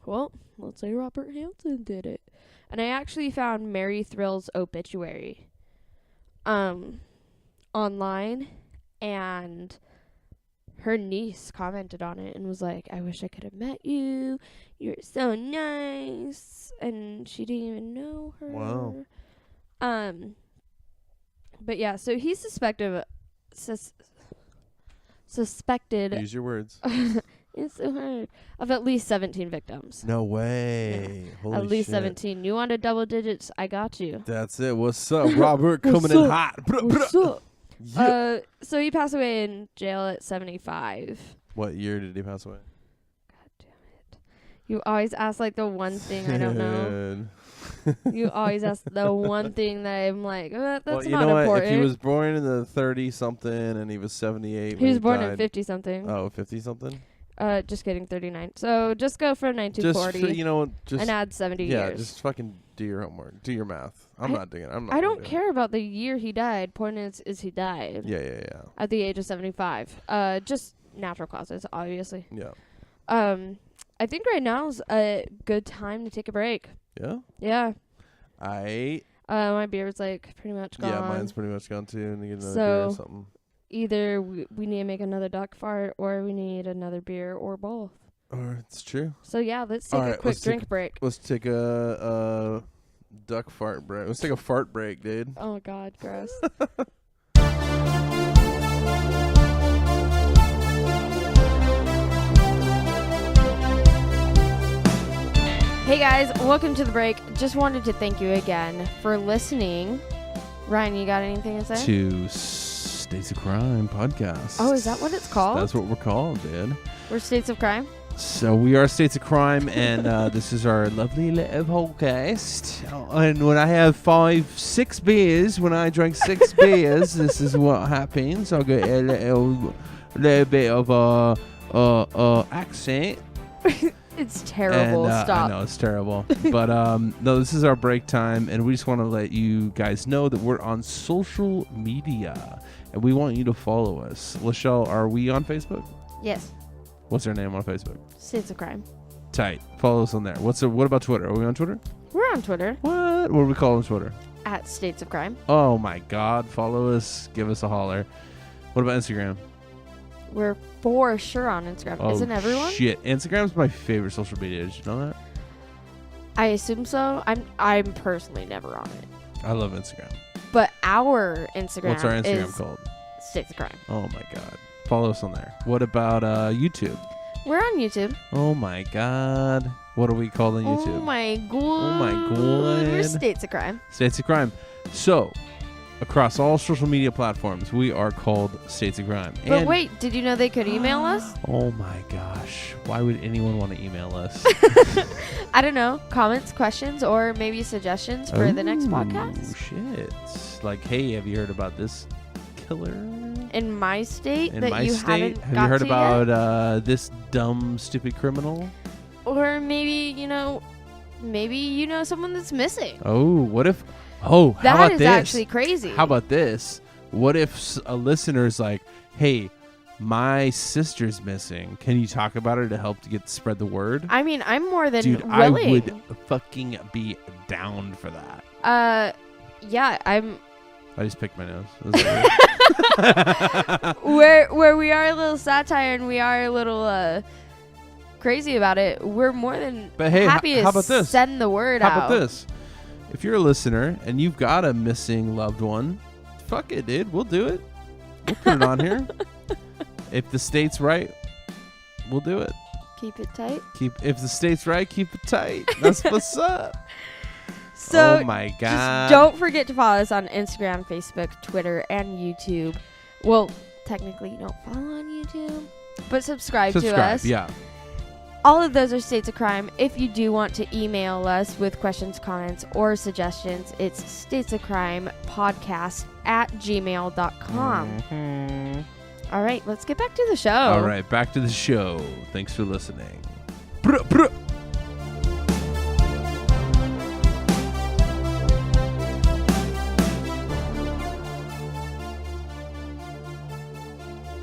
well, let's say Robert Hansen did it. And I actually found Mary Thrill's obituary online, and her niece commented on it and was like, I wish I could have met you. You're so nice. And she didn't even know her. Wow. But yeah, so he's suspected. Use your words. It's so hard. Of at least 17 victims. No way. Yeah. Holy at least shit. 17. You wanted double digits? I got you. That's it. What's up, Robert? Coming in hot. What's up? Yeah. So he passed away in jail at 75. What year did he pass away? God damn it. You always ask like the one thing I don't know. You always ask the one thing that I'm like, that's well, you not know important. what? If he was born in the 30-something and he was 78 He was born died, in 50-something. Oh, 50-something? Just kidding, 39. So just go for 1940 just and add 70 yeah, years. just fucking do your homework, do your math. I'm not doing it. I'm not. I gonna don't do care about the year he died. Point is he died. Yeah. At the age of 75. Just natural causes, obviously. Yeah. I think right now is a good time to take a break. Yeah. Yeah. My beer's like pretty much gone. Yeah, mine's pretty much gone too. And get another beer So or something. either we need to make another duck fart, or we need another beer, or both. Or it's true. So yeah, let's take a quick drink break. Let's take a duck fart break. Let's take a fart break, dude. Oh God, gross. Hey guys, welcome to the break. Just wanted to thank you again for listening. Ryan, you got anything to say? To States of Crime podcast. Oh, is that what it's called? That's what we're called, dude. We're States of Crime? So we are States of Crime, and this is our lovely little podcast. And when I have 6 beers, when I drink 6 beers, this is what happens. I'll get a little bit of accent. It's terrible. And, Stop. I know it's terrible, but no, this is our break time, and we just want to let you guys know that we're on social media, and we want you to follow us. Lachelle, are we on Facebook? Yes. What's our name on Facebook? States of Crime. Tight. Follow us on there. What about Twitter? Are we on Twitter? We're on Twitter. What do we call on Twitter? At States of Crime. Oh my God! Follow us. Give us a holler. What about Instagram? We're for sure on Instagram. Oh, Isn't everyone? Shit, Instagram's my favorite social media. Did you know that? I assume so. I'm personally never on it. I love Instagram. But our Instagram What's our Instagram is called? States of Crime. Oh my God! Follow us on there. What about YouTube? We're on YouTube. Oh my God! What are we called on YouTube? Oh my God. Oh my We're God! States of Crime. States of Crime. So, across all social media platforms, we are called States of Crime. But And- wait, did you know they could email us? Oh my gosh! Why would anyone want to email us? I don't know. Comments, questions, or maybe suggestions for the next podcast? Shit! Like, hey, have you heard about this killer In my state in that my you state? haven't Have got you heard to about this dumb, stupid criminal? yet? Or maybe, maybe someone that's missing. Oh, what if? Oh, how That about is this? actually crazy. How about this? What if a listener's like, hey, my sister's missing. Can you talk about her to help to spread the word? I mean, I'm more than Dude, willing. I would fucking be down for that. Yeah, I'm I just picked my nose. That was weird. where we are a little satire and we are a little crazy about it. We're more than But hey, happy how to about this? send the word How out. about this? If you're a listener and you've got a missing loved one, fuck it, dude. We'll do it. We'll put it on here. If the state's right, we'll do it. Keep it tight. If the state's right, keep it tight. That's what's up. So oh my God. just don't forget to follow us on Instagram, Facebook, Twitter, and YouTube. Well, technically you don't follow on YouTube, but subscribe to us. Yeah. All of those are States of Crime. If you do want to email us with questions, comments, or suggestions, it's statesofcrimepodcast@gmail.com. Mm-hmm. All right, let's get back to the show. All right, back to the show. Thanks for listening. Bruh, bruh.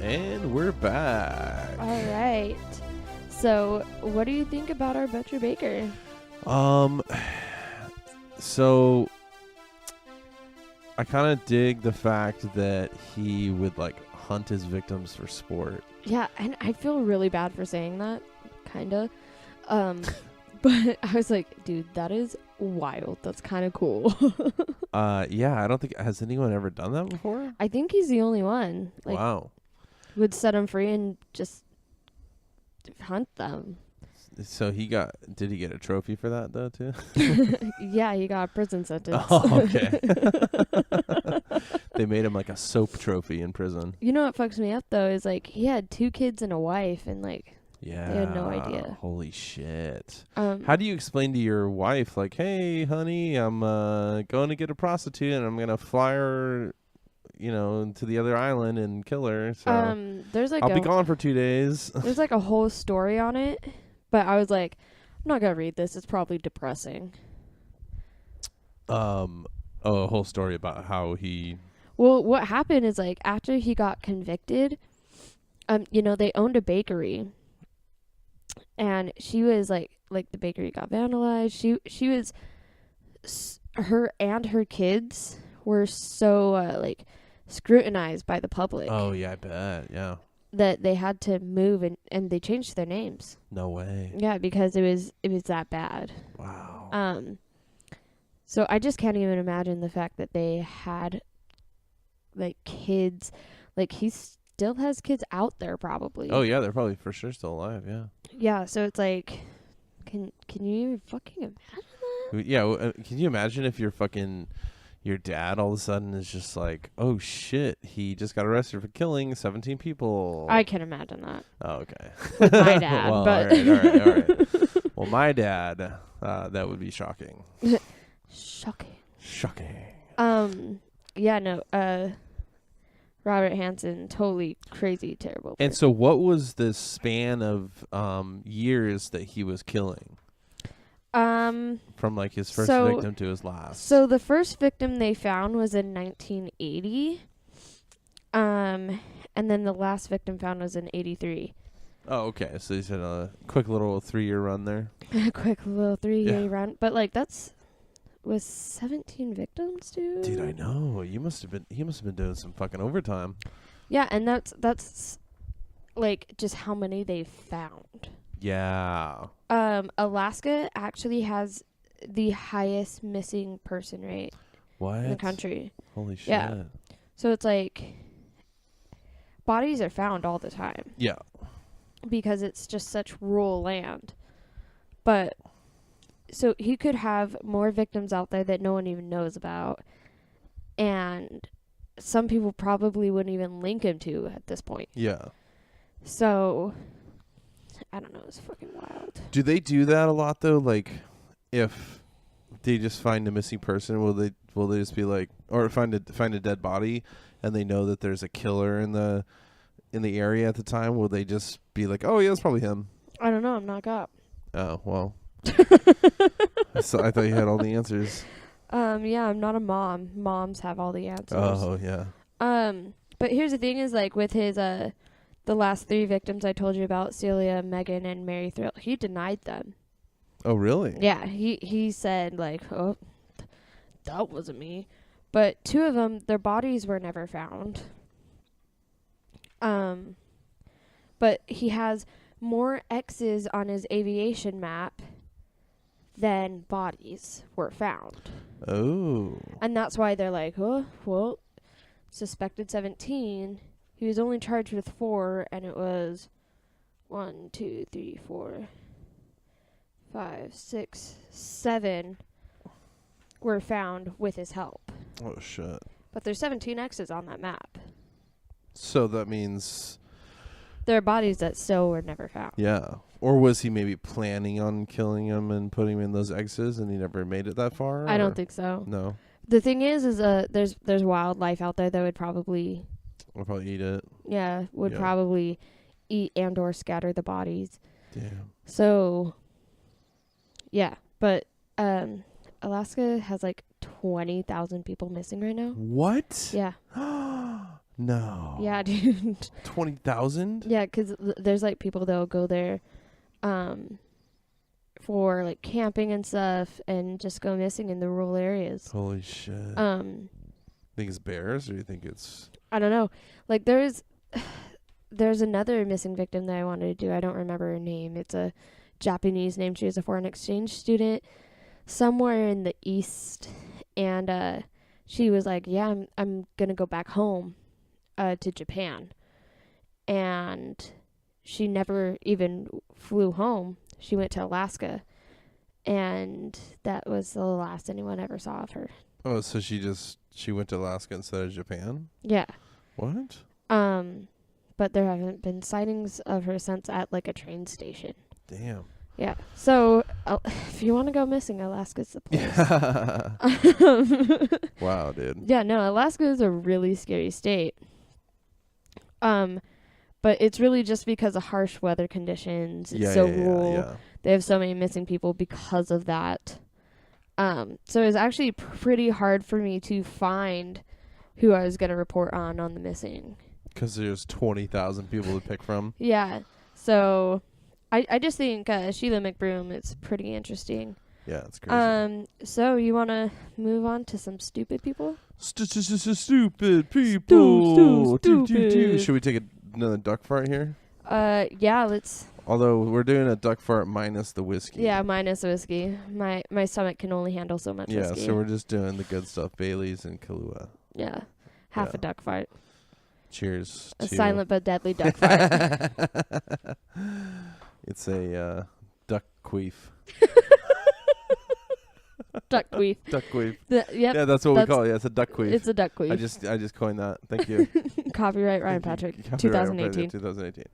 And we're back. All right. So, what do you think about our Butcher Baker? So I kind of dig the fact that he would like hunt his victims for sport. Yeah, and I feel really bad for saying that, kind of. But I was like, dude, that is wild. That's kind of cool. Yeah, I don't think has anyone ever done that before. I think he's the only one. Like, Wow. would set them free and just hunt them. So did he get a trophy for that though too? Yeah, he got a prison sentence. Oh, okay. They made him like a soap trophy in prison. You know what fucks me up though is like he had 2 kids and a wife and like Yeah. they had no idea. Holy shit. How do you explain to your wife like, hey honey, I'm going to get a prostitute and I'm gonna fly her to the other island and kill her. So there's like I'll be gone for 2 days. there's like a whole story on it, but I was like, I'm not gonna read this. It's probably depressing. A whole story about how he. Well, what happened is like after he got convicted, they owned a bakery, and she was like the bakery got vandalized. She was her and her kids were so like scrutinized by the public. Oh yeah, I bet. Yeah. That they had to move and they changed their names. No way. Yeah, because it was that bad. Wow. So I just can't even imagine the fact that they had like kids, like he still has kids out there probably. Oh yeah, they're probably for sure still alive. Yeah. Yeah, so it's like, can you even fucking imagine that? Yeah. Can you imagine if your dad all of a sudden is just like, oh shit, he just got arrested for killing 17 people. I can imagine that. Oh, okay. With my dad, well, but all right. Well, my dad, that would be shocking. Shocking. Yeah, no, Robert Hansen, totally crazy, terrible. And so what was the span of years that he was killing? From like his first victim to his last. So the first victim they found was in 1980. And then the last victim found was in 83. Oh, okay. So he said a quick little 3-year run there. A quick little 3-year run. But like was 17 victims, dude? Dude, I know. He must have been doing some fucking overtime. Yeah, and that's like just how many they found. Yeah. Alaska actually has the highest missing person rate in the country. Holy shit. Yeah. So it's like bodies are found all the time. Yeah. Because it's just such rural land. But so he could have more victims out there that no one even knows about. And some people probably wouldn't even link him to at this point. Yeah. So I don't know, it's fucking wild. Do they do that a lot though? Like if they just find a missing person, will they just be like, or find a dead body and they know that there's a killer in the area at the time, will they just be like, oh yeah, it's probably him? I don't know, I'm not cop. Oh, well. So I thought you had all the answers. Yeah, I'm not a mom. Moms have all the answers. Oh, yeah. But here's the thing is like with his the last 3 victims I told you about, Celia, Megan, and Mary Thrill, he denied them. Oh, really? Yeah, he said like, oh, that wasn't me. But 2 of them, their bodies were never found. But he has more X's on his aviation map than bodies were found. Oh. And that's why they're like, oh, well, suspected 17. He was only charged with 4, and it was 1, 2, 3, 4, 5, 6, 7 were found with his help. Oh, shit. But there's 17 X's on that map. So that means... There are bodies that still were never found. Yeah. Or was he maybe planning on killing him and putting him in those X's and he never made it that far? I don't think so. No. The thing is there's wildlife out there that would probably... I'll probably eat it. Yeah, would probably eat and or scatter the bodies. Damn. So, yeah. But Alaska has like 20,000 people missing right now. What? Yeah. No. Yeah, dude. 20,000? Yeah, because there's like people that'll go there for like camping and stuff and just go missing in the rural areas. Holy shit. Think it's bears or you think it's... I don't know. Like there's another missing victim that I wanted to do. I don't remember her name. It's a Japanese name. She was a foreign exchange student somewhere in the East. And she was like, yeah, I'm going to go back home to Japan. And she never even flew home. She went to Alaska. And that was the last anyone ever saw of her. Oh, so she went to Alaska instead of Japan? Yeah. What? But there haven't been sightings of her since at like a train station. Damn. Yeah. So if you want to go missing, Alaska's the place. Wow, dude. Yeah, no, Alaska is a really scary state. But it's really just because of harsh weather conditions. It's so rural. Yeah. They have so many missing people because of that. So it was actually pretty hard for me to find who I was going to report on the missing. Because there's 20,000 people to pick from. Yeah. So I just think Sheila McBroom is pretty interesting. Yeah, it's crazy. So you want to move on to some stupid people? Stupid people. Stupid. Should we take another duck fart here? Yeah, let's. Although we're doing a duck fart minus the whiskey. Yeah, minus whiskey. My stomach can only handle so much whiskey. Yeah, so we're just doing the good stuff, Baileys and Kahlua. Yeah, half a duck fart. Cheers. A silent but deadly duck fart. It's a duck queef. Duck queef. Duck queef. Yep, yeah, that's what we call it. Yeah, it's a duck queef. It's a duck queef. I just coined that. Thank you. Copyright Ryan Patrick. 2018. 2018.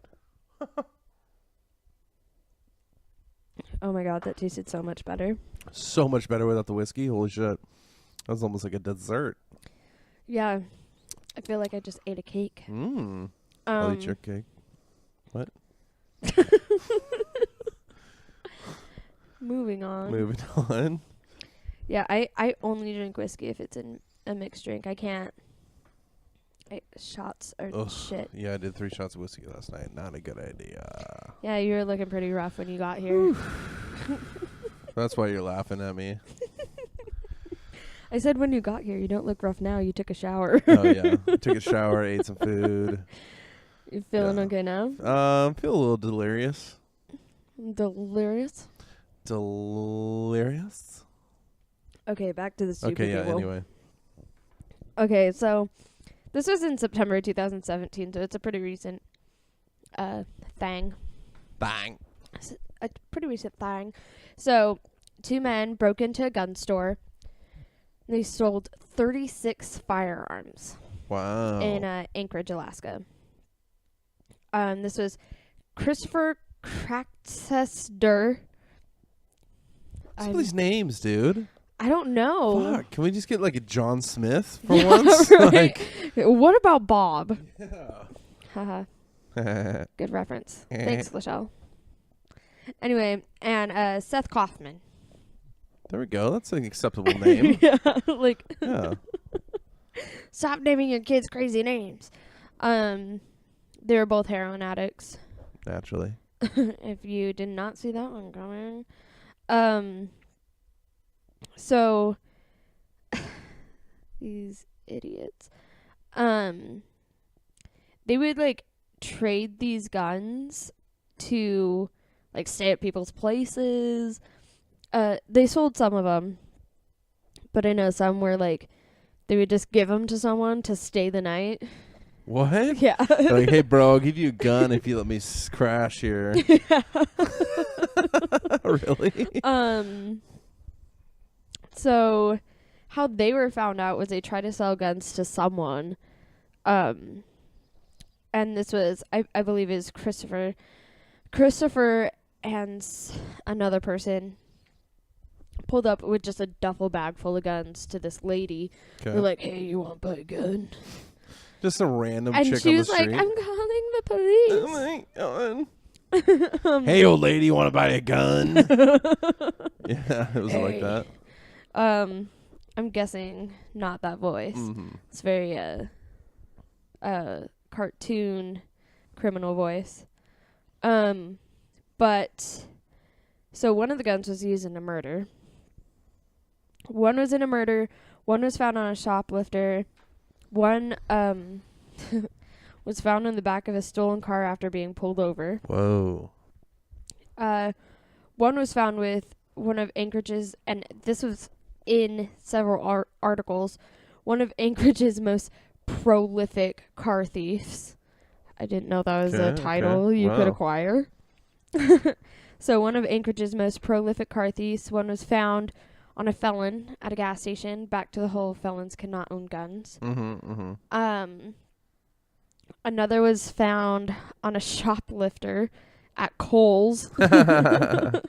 Oh my god, that tasted so much better. So much better without the whiskey. Holy shit. That was almost like a dessert. Yeah. I feel like I just ate a cake. I'll eat your cake. What? Moving on. Moving on. Yeah, I only drink whiskey if it's in a mixed drink. I can't. Shots are shit. Yeah, I did 3 shots of whiskey last night. Not a good idea. Yeah, you were looking pretty rough when you got here. That's why you're laughing at me. I said when you got here. You don't look rough now. You took a shower. Oh, yeah. Took a shower, ate some food. You feeling okay now? Feel a little delirious. Delirious? Delirious? Okay, back to the stupid Okay, yeah, people. anyway. Okay, so this was in September 2017, so it's a pretty recent thing. Bang. A pretty recent thing. So, 2 men broke into a gun store. They sold 36 firearms. Wow. In Anchorage, Alaska. This was Christopher Kraxester. Some of these names, dude. I don't know. Fuck. Can we just get like a John Smith for once? Right. What about Bob? Yeah. Haha. Good reference. Thanks, Lachelle. Anyway, and Seth Kaufman. There we go. That's an acceptable name. Yeah, like. Yeah. Stop naming your kids crazy names. They were both heroin addicts. Naturally. If you did not see that one coming. So these idiots. They would like trade these guns to like stay at people's places. They sold some of them, but I know some were like they would just give them to someone to stay the night. What? Yeah. Like, hey, bro, I'll give you a gun if you let me crash here. Yeah. Really? So how they were found out was they tried to sell guns to someone. And this was, I believe is Christopher and another person pulled up with just a duffel bag full of guns to this lady. Okay. They're like, hey, you want to buy a gun? Just a random And chick she on the was like, street. I'm calling the police. Oh my God. Hey, old lady, you want to buy a gun? Yeah, it was like that. I'm guessing not that voice. Mm-hmm. It's very cartoon criminal voice. But so one of the guns was used in a murder. One was in a murder. One was found on a shoplifter. One was found in the back of a stolen car after being pulled over. Whoa. One was found with one of Anchorage's, and this was in several articles, one of Anchorage's most prolific car thieves. I didn't know that was a title you could acquire. So one of Anchorage's most prolific car thieves, one was found on a felon at a gas station. Back to the whole felons cannot own guns. Mm-hmm, mm-hmm. Another was found on a shoplifter at Kohl's. Because,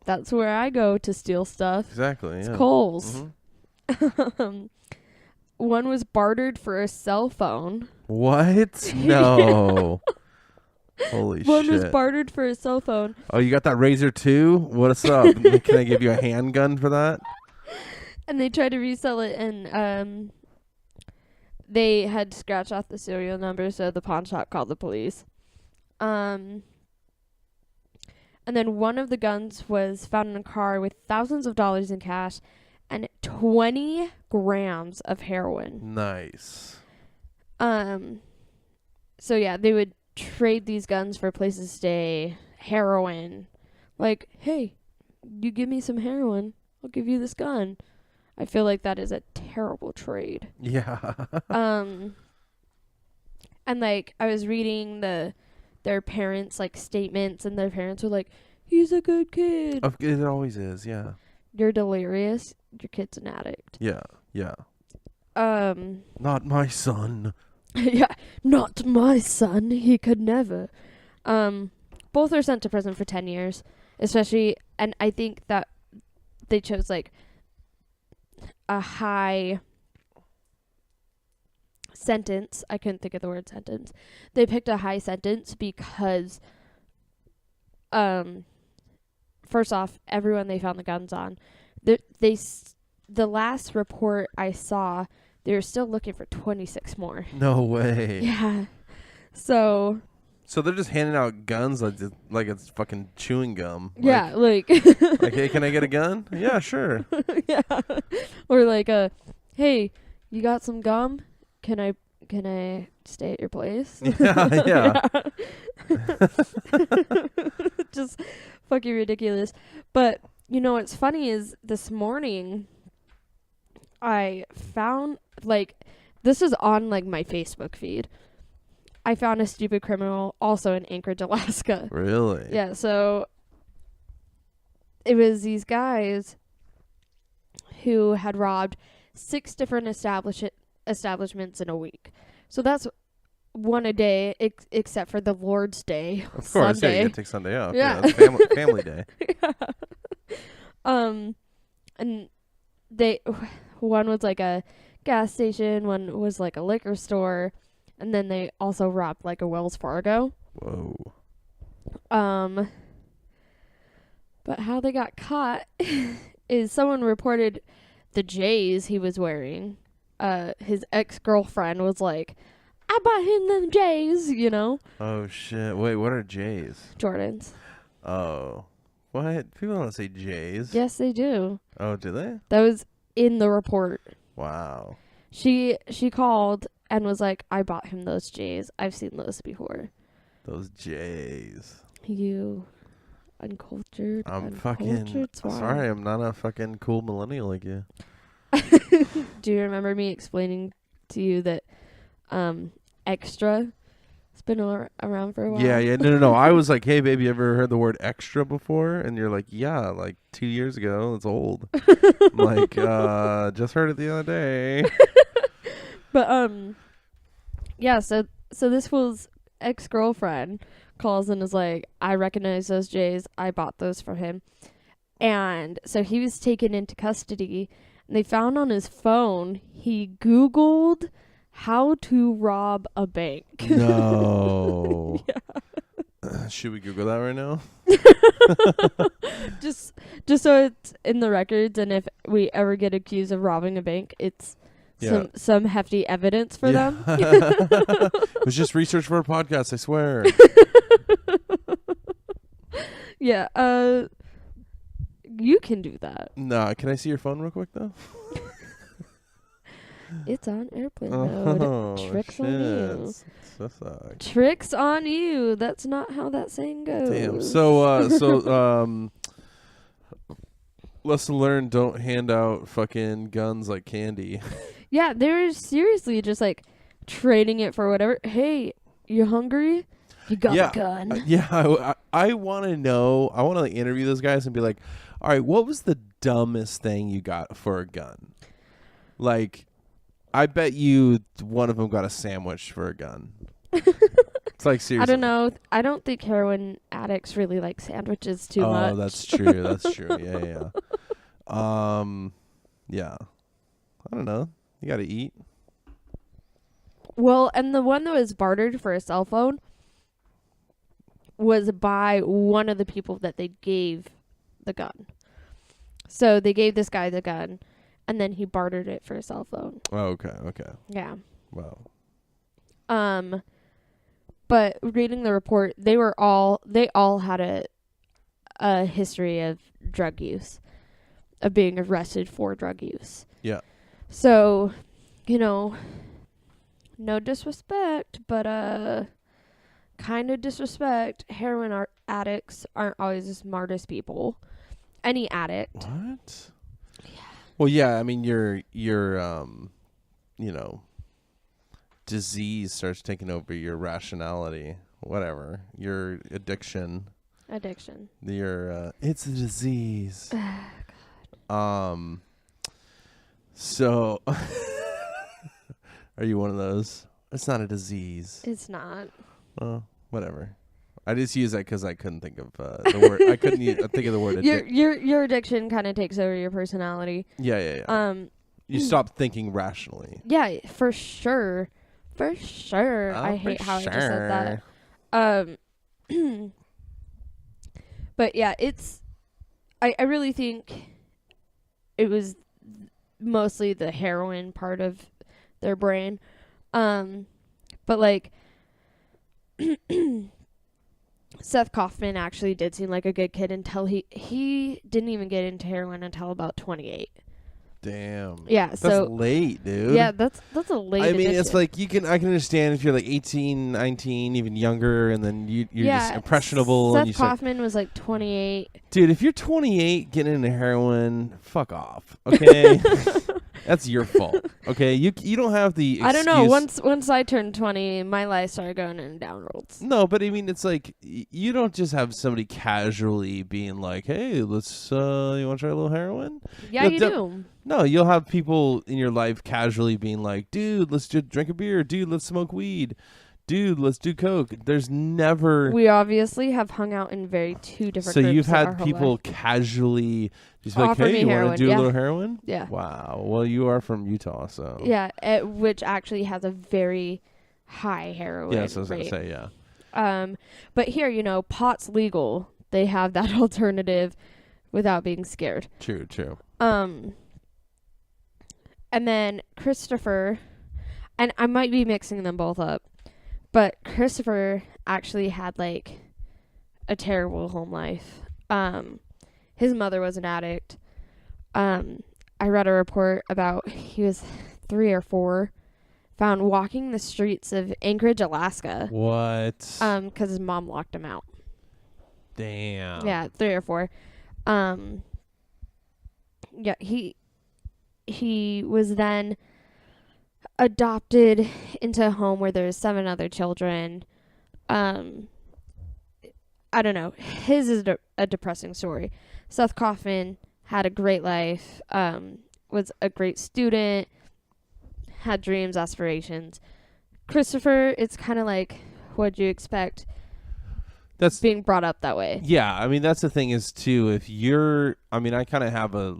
that's where I go to steal stuff. Exactly. It's yeah. Kohl's. Mhm. One was bartered for a cell phone. What? No. Holy One was shit. bartered for a cell phone. Oh, you got that Razor too? What's up? Can I give you a handgun for that? And they tried to resell it, and they had scratched off the serial number, so the pawn shop called the police. And then one of the guns was found in a car with thousands of dollars in cash and 20 grams of heroin. Nice. So yeah, they would trade these guns for places to stay, heroin. Like, hey, you give me some heroin, I'll give you this gun. I feel like that is a terrible trade. Yeah. And like I was reading their parents' like statements, and their parents were like, he's a good kid. It always is, yeah. You're delirious. Your kid's an addict. Yeah, yeah. Not my son. Yeah, not my son. He could never. Both are sent to prison for 10 years, especially, and I think that they chose like a high sentence. I couldn't think of the word sentence. They picked a high sentence because, first off, everyone they found the guns on, the last report I saw, they were still looking for 26 more. No way. Yeah. So they're just handing out guns like it's fucking chewing gum. yeah, like Like, hey, can I get a gun? Yeah, sure. yeah. Or like hey, you got some gum? Can I stay at your place? Yeah. Just fucking ridiculous. But what's funny is this morning I found, like, this is on like my Facebook feed. I found a stupid criminal also in Anchorage, Alaska. Really? Yeah, so it was these guys who had robbed 6 different establishments in a week. So that's one a day, except for the Lord's Day, Of course, Sunday. yeah, you can take Sunday off. Yeah. That's family day. Yeah. And one was like a gas station, one was like a liquor store, and then they also robbed like a Wells Fargo. Whoa. But how they got caught is someone reported the J's he was wearing. His ex-girlfriend was like, I bought him them J's, Oh, shit. Wait, what are J's? Jordans. Oh. What? People don't say J's. Yes, they do. Oh, do they? That was in the report. Wow. She called and was like, I bought him those J's. I've seen those before. Those J's. You uncultured. I'm fucking swine. sorry. I'm not a fucking cool millennial like you. Do you remember me explaining to you that extra has been around for a while? Yeah. No. I was like, hey, baby, you ever heard the word extra before? And you're like, yeah, like 2 years ago. It's old. I'm like, just heard it the other day. But yeah, so this fool's ex-girlfriend calls and is like, I recognize those J's. I bought those for him. And so he was taken into custody, and they found on his phone he Googled how to rob a bank. No. Yeah. Should we Google that right now? just so it's in the records, and if we ever get accused of robbing a bank, it's some hefty evidence for them. It was just research for a podcast, I swear. Yeah, you can do that. No, can I see your phone real quick though? It's on airplane mode. Tricks on you. So sucks. Tricks on you. That's not how that saying goes. Damn. So lesson learned: don't hand out fucking guns like candy. Yeah, they're seriously just like trading it for whatever. Hey, you hungry? You got a gun. I want to know. I want to interview those guys and be like, all right, what was the dumbest thing you got for a gun? Like, I bet you one of them got a sandwich for a gun. It's like seriously. I don't know. I don't think heroin addicts really like sandwiches too much. Oh, that's true. That's true. Yeah. Yeah. I don't know. You got to eat. Well, and the one that was bartered for a cell phone was by one of the people that they gave the gun. So they gave this guy the gun, and then he bartered it for a cell phone. Oh, okay. Yeah. Wow. But reading the report, they all had a history of drug use, of being arrested for drug use. Yeah. So, no disrespect, but kind of disrespect. Heroin addicts aren't always the smartest people. Any addict. What? Yeah. Well, yeah. I mean, your disease starts taking over your rationality. Whatever. Your addiction. Your it's a disease. God. So, are you one of those? It's not a disease. It's not. Well, whatever. I just use that because I couldn't think of the word. I couldn't think of the word addiction. Your addiction kind of takes over your personality. Yeah. You stop thinking rationally. Yeah, for sure. For sure. I hate how I just said that. But yeah, I really think it was mostly the heroin part of their brain. But like Seth Kaufman actually did seem like a good kid until he didn't even get into heroin until about 28. Damn. Yeah, that's so late, dude. Yeah, that's a late I mean, addiction. it's like I can understand if you're like 18, 19, even younger, and then you're just impressionable. Seth and Kaufman was like 28. Dude, if you're 28 getting into heroin, fuck off. Okay, that's your fault. Okay, you don't have the excuse. I don't know. Once I turned 20, my life started going in downwards. No, but I mean, it's like you don't just have somebody casually being like, "Hey, let's you want to try a little heroin?" Yeah, you do. No, you'll have people in your life casually being like, "Dude, let's just drink a beer. Dude, let's smoke weed. Dude, let's do coke." There's never. We obviously have hung out in two different. So groups you've of our had whole people life. casually just be like, Offer "Hey, me you want heroin, to do yeah. a little heroin?" Yeah. Wow. Well, you are from Utah, so. Yeah, which actually has a very high heroin Yeah, so I was rate. gonna say, yeah. But here, pot's legal. They have that alternative without being scared. True. And then Christopher, and I might be mixing them both up, but Christopher actually had like a terrible home life. His mother was an addict. I read a report about he was 3 or 4, found walking the streets of Anchorage, Alaska. What? Because his mom locked him out. Damn. Yeah, 3 or 4. Yeah, he was then adopted into a home where there's 7 other children. I don't know. His is a depressing story. Seth Kaufman had a great life, was a great student, had dreams, aspirations. Christopher, it's kind of like, what'd you expect? That's being brought up that way. Yeah, I mean, that's the thing is, too, if you're, I mean, I kind of have a,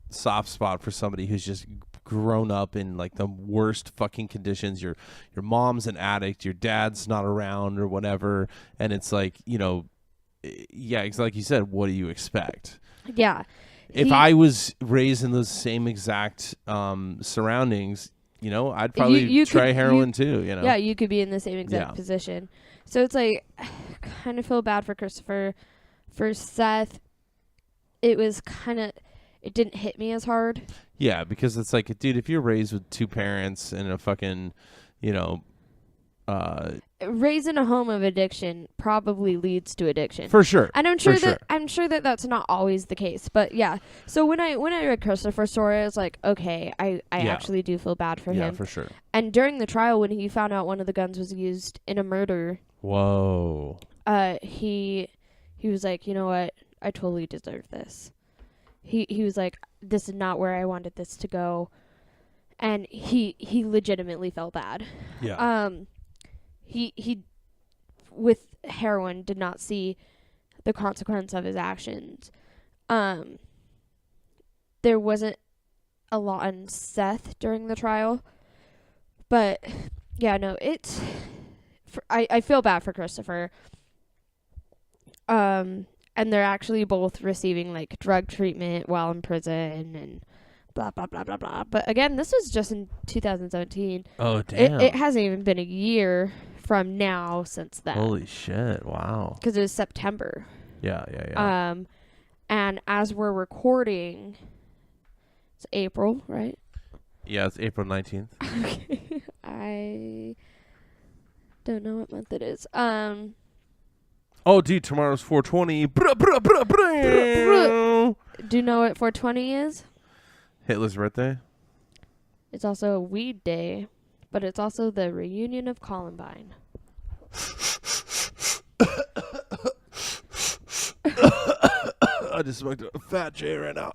soft spot for somebody who's just grown up in, the worst fucking conditions. Your mom's an addict, your dad's not around or whatever, and it's like, yeah, it's like you said, what do you expect? Yeah. If I was raised in those same exact surroundings, I'd probably you try could, heroin too, Yeah, you could be in the same exact position. So it's like, kind of feel bad for Christopher. For Seth, it was it didn't hit me as hard. Yeah, because it's like, dude, if you're raised with 2 parents and a fucking, raised in a home of addiction probably leads to addiction. For sure. And I'm sure that that's not always the case. But yeah. So when I read Christopher's story, I was like, okay, I actually do feel bad for him. Yeah, for sure. And during the trial, when he found out one of the guns was used in a murder, whoa. He was like, you know what? I totally deserve this. He was like, this is not where I wanted this to go. And he legitimately felt bad. Yeah. he with heroin did not see the consequence of his actions. There wasn't a lot on Seth during the trial, but yeah, no, it's I feel bad for Christopher. And they're actually both receiving like drug treatment while in prison and blah blah blah blah blah. But again, this was just in 2017. Oh damn! It hasn't even been a year from now since then. Holy shit! Wow. Because it was September. Yeah. And as we're recording, it's April, right? Yeah, it's April 19th. Okay. I don't know what month it is. Oh, dude, tomorrow's 420. Do you know what 420 is? Hitler's birthday. It's also a weed day, but it's also the reunion of Columbine. I just smoked a fat J right now.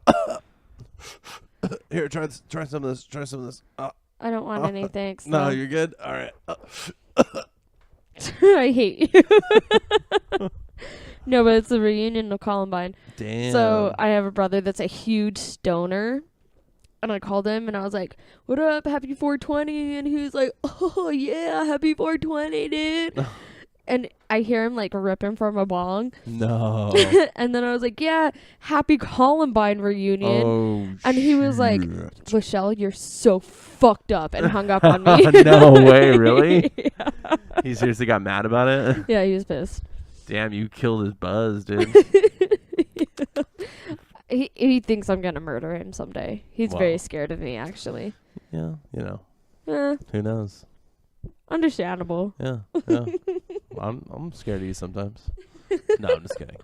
Here, try some of this. Try some of this. I don't want any thanks. No, though. you're good. All right. I hate you. No, but it's the reunion of Columbine. Damn. So I have a brother that's a huge stoner. And I called him and I was like, "What up? Happy 420." And he was like, "Oh, yeah, happy 420, dude." And I hear him like ripping from a bong. No. And then I was like, "Yeah, happy Columbine reunion." Oh, And he was like, shit. "Michelle, you're so fucked up," and hung up on me. No way, really? Yeah. He seriously got mad about it? Yeah, he was pissed. Damn, you killed his buzz, dude. He thinks I'm gonna murder him someday. He's Wow. very scared of me, actually. Yeah, you know. Eh, Who knows? understandable. Yeah. I'm scared of you sometimes. No, I'm just kidding.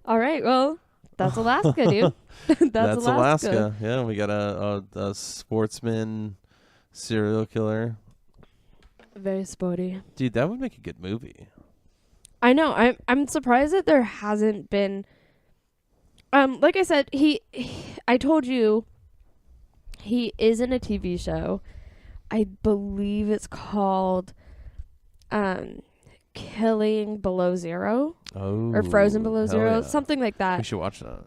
All right, well, that's Alaska, dude. that's Alaska. Yeah, we got a sportsman serial killer. Very sporty. Dude, that would make a good movie. I know. I'm surprised that there hasn't been. Like I said, I told you, he is in a TV show. I believe it's called, Killing Below Zero. Oh. Or Frozen Below hell Zero, yeah. something like We that. should watch that.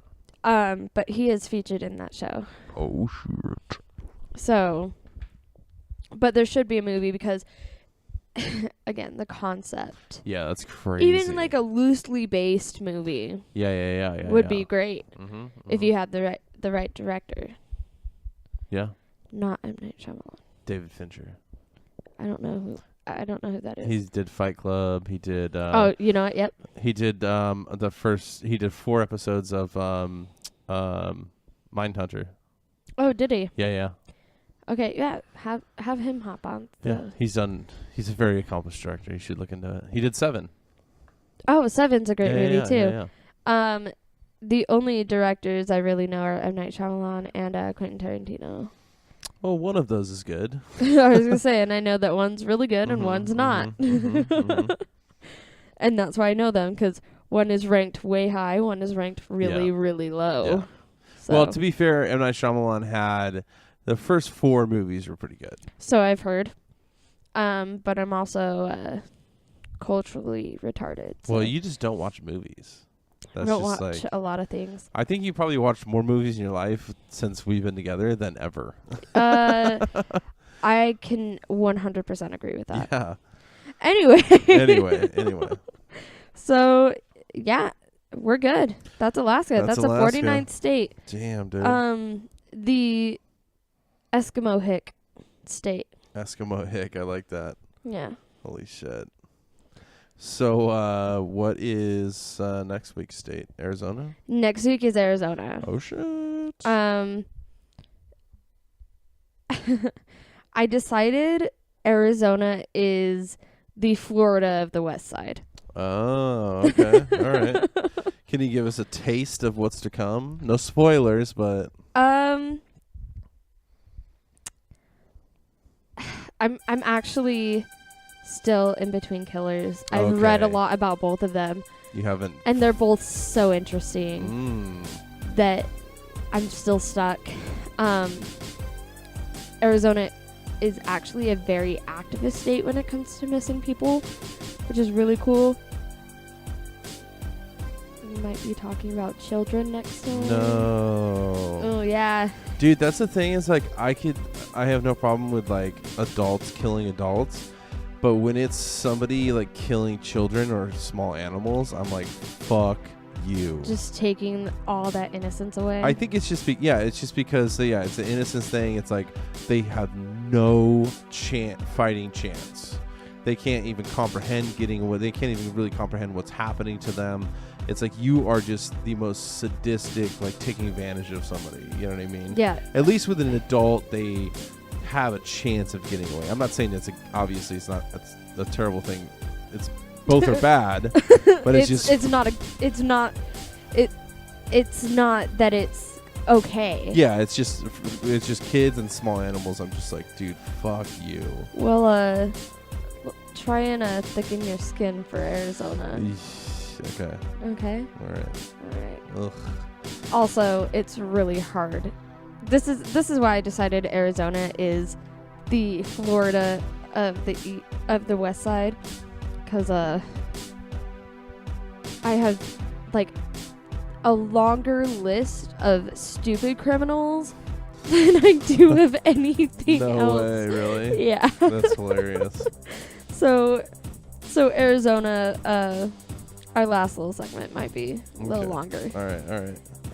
But he is featured in that show. Oh, shit. So, but there should be a movie because, again, the concept. Yeah, that's crazy. Even like a loosely based movie Yeah. would be great Mm-hmm, if you had the right director. Yeah. Not M. Night Shyamalan. David Fincher. I don't know who that is. He did Fight Club. He did. Oh, you know what? Yep. He did He did 4 episodes of Mindhunter. Oh, did he? Yeah. Okay, yeah. Have him hop on. Yeah. He's a very accomplished director. You should look into it. He did 7. Oh, Seven's a great movie too. Yeah. The only directors I really know are M. Night Shyamalan and Quentin Tarantino. Well, one of those is good. I was gonna say, and I know that one's really good and one's not. And that's why I know them, because one is ranked way high, one is ranked really, really low. Yeah. So. Well, to be fair, M. Night Shyamalan had the first 4 movies were pretty good. So I've heard. But I'm also culturally retarded. So Well, you just don't watch movies. I don't watch a lot of things. I think you probably watched more movies in your life since we've been together than ever. I can 100% agree with that. Yeah. Anyway. Anyway. So, yeah, we're good. That's Alaska. That's a Alaska. 49th state. Damn, dude. The Eskimo Hick state. Eskimo Hick. I like that. Yeah. Holy shit. So, what is next week's state? Arizona? Next week is Arizona. Oh, shit. I decided Arizona is the Florida of the West Side. Oh, okay. All right. Can you give us a taste of what's to come? No spoilers, but... I'm actually still in between killers. I've read a Okay. lot about both of them, You haven't... and they're both so interesting Mm. that I'm still stuck. Arizona is actually a very activist state when it comes to missing people, which is really cool. We might be talking about children next time. No. Oh yeah. Dude, that's the thing is, like, I have no problem with, like, adults killing adults, but when it's somebody, like, killing children or small animals, I'm like, fuck you. Just taking all that innocence away. I think it's just it's just because it's an innocence thing. It's like they have no fighting chance. They can't even comprehend getting away. They can't even really comprehend what's happening to them. It's like you are just the most sadistic, like, taking advantage of somebody. You know what I mean? Yeah. At least with an adult, they have a chance of getting away. I'm not saying that's obviously it's a terrible thing. It's both are bad, but it's not that it's okay. Yeah, it's just kids and small animals. I'm just like, dude, fuck you. Well, try and thicken your skin for Arizona. Okay. Okay. All right. Ugh. Also, it's really hard. This is why I decided Arizona is the Florida of the West Side, because I have like a longer list of stupid criminals than I do of anything else. No way, really? Yeah. That's hilarious. So Arizona, our last little segment might be a little longer.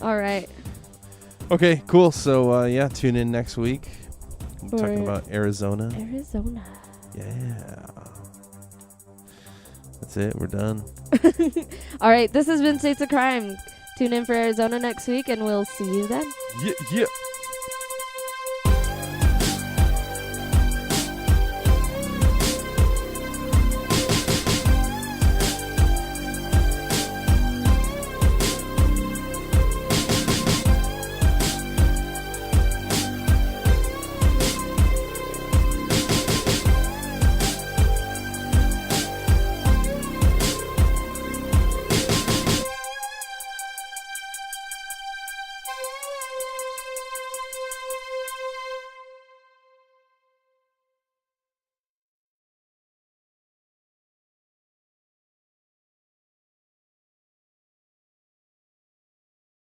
All right. Okay, cool. So, tune in next week. We're For talking about Arizona. Yeah. That's it. We're done. All right, this has been States of Crime. Tune in for Arizona next week, and we'll see you then. Yeah.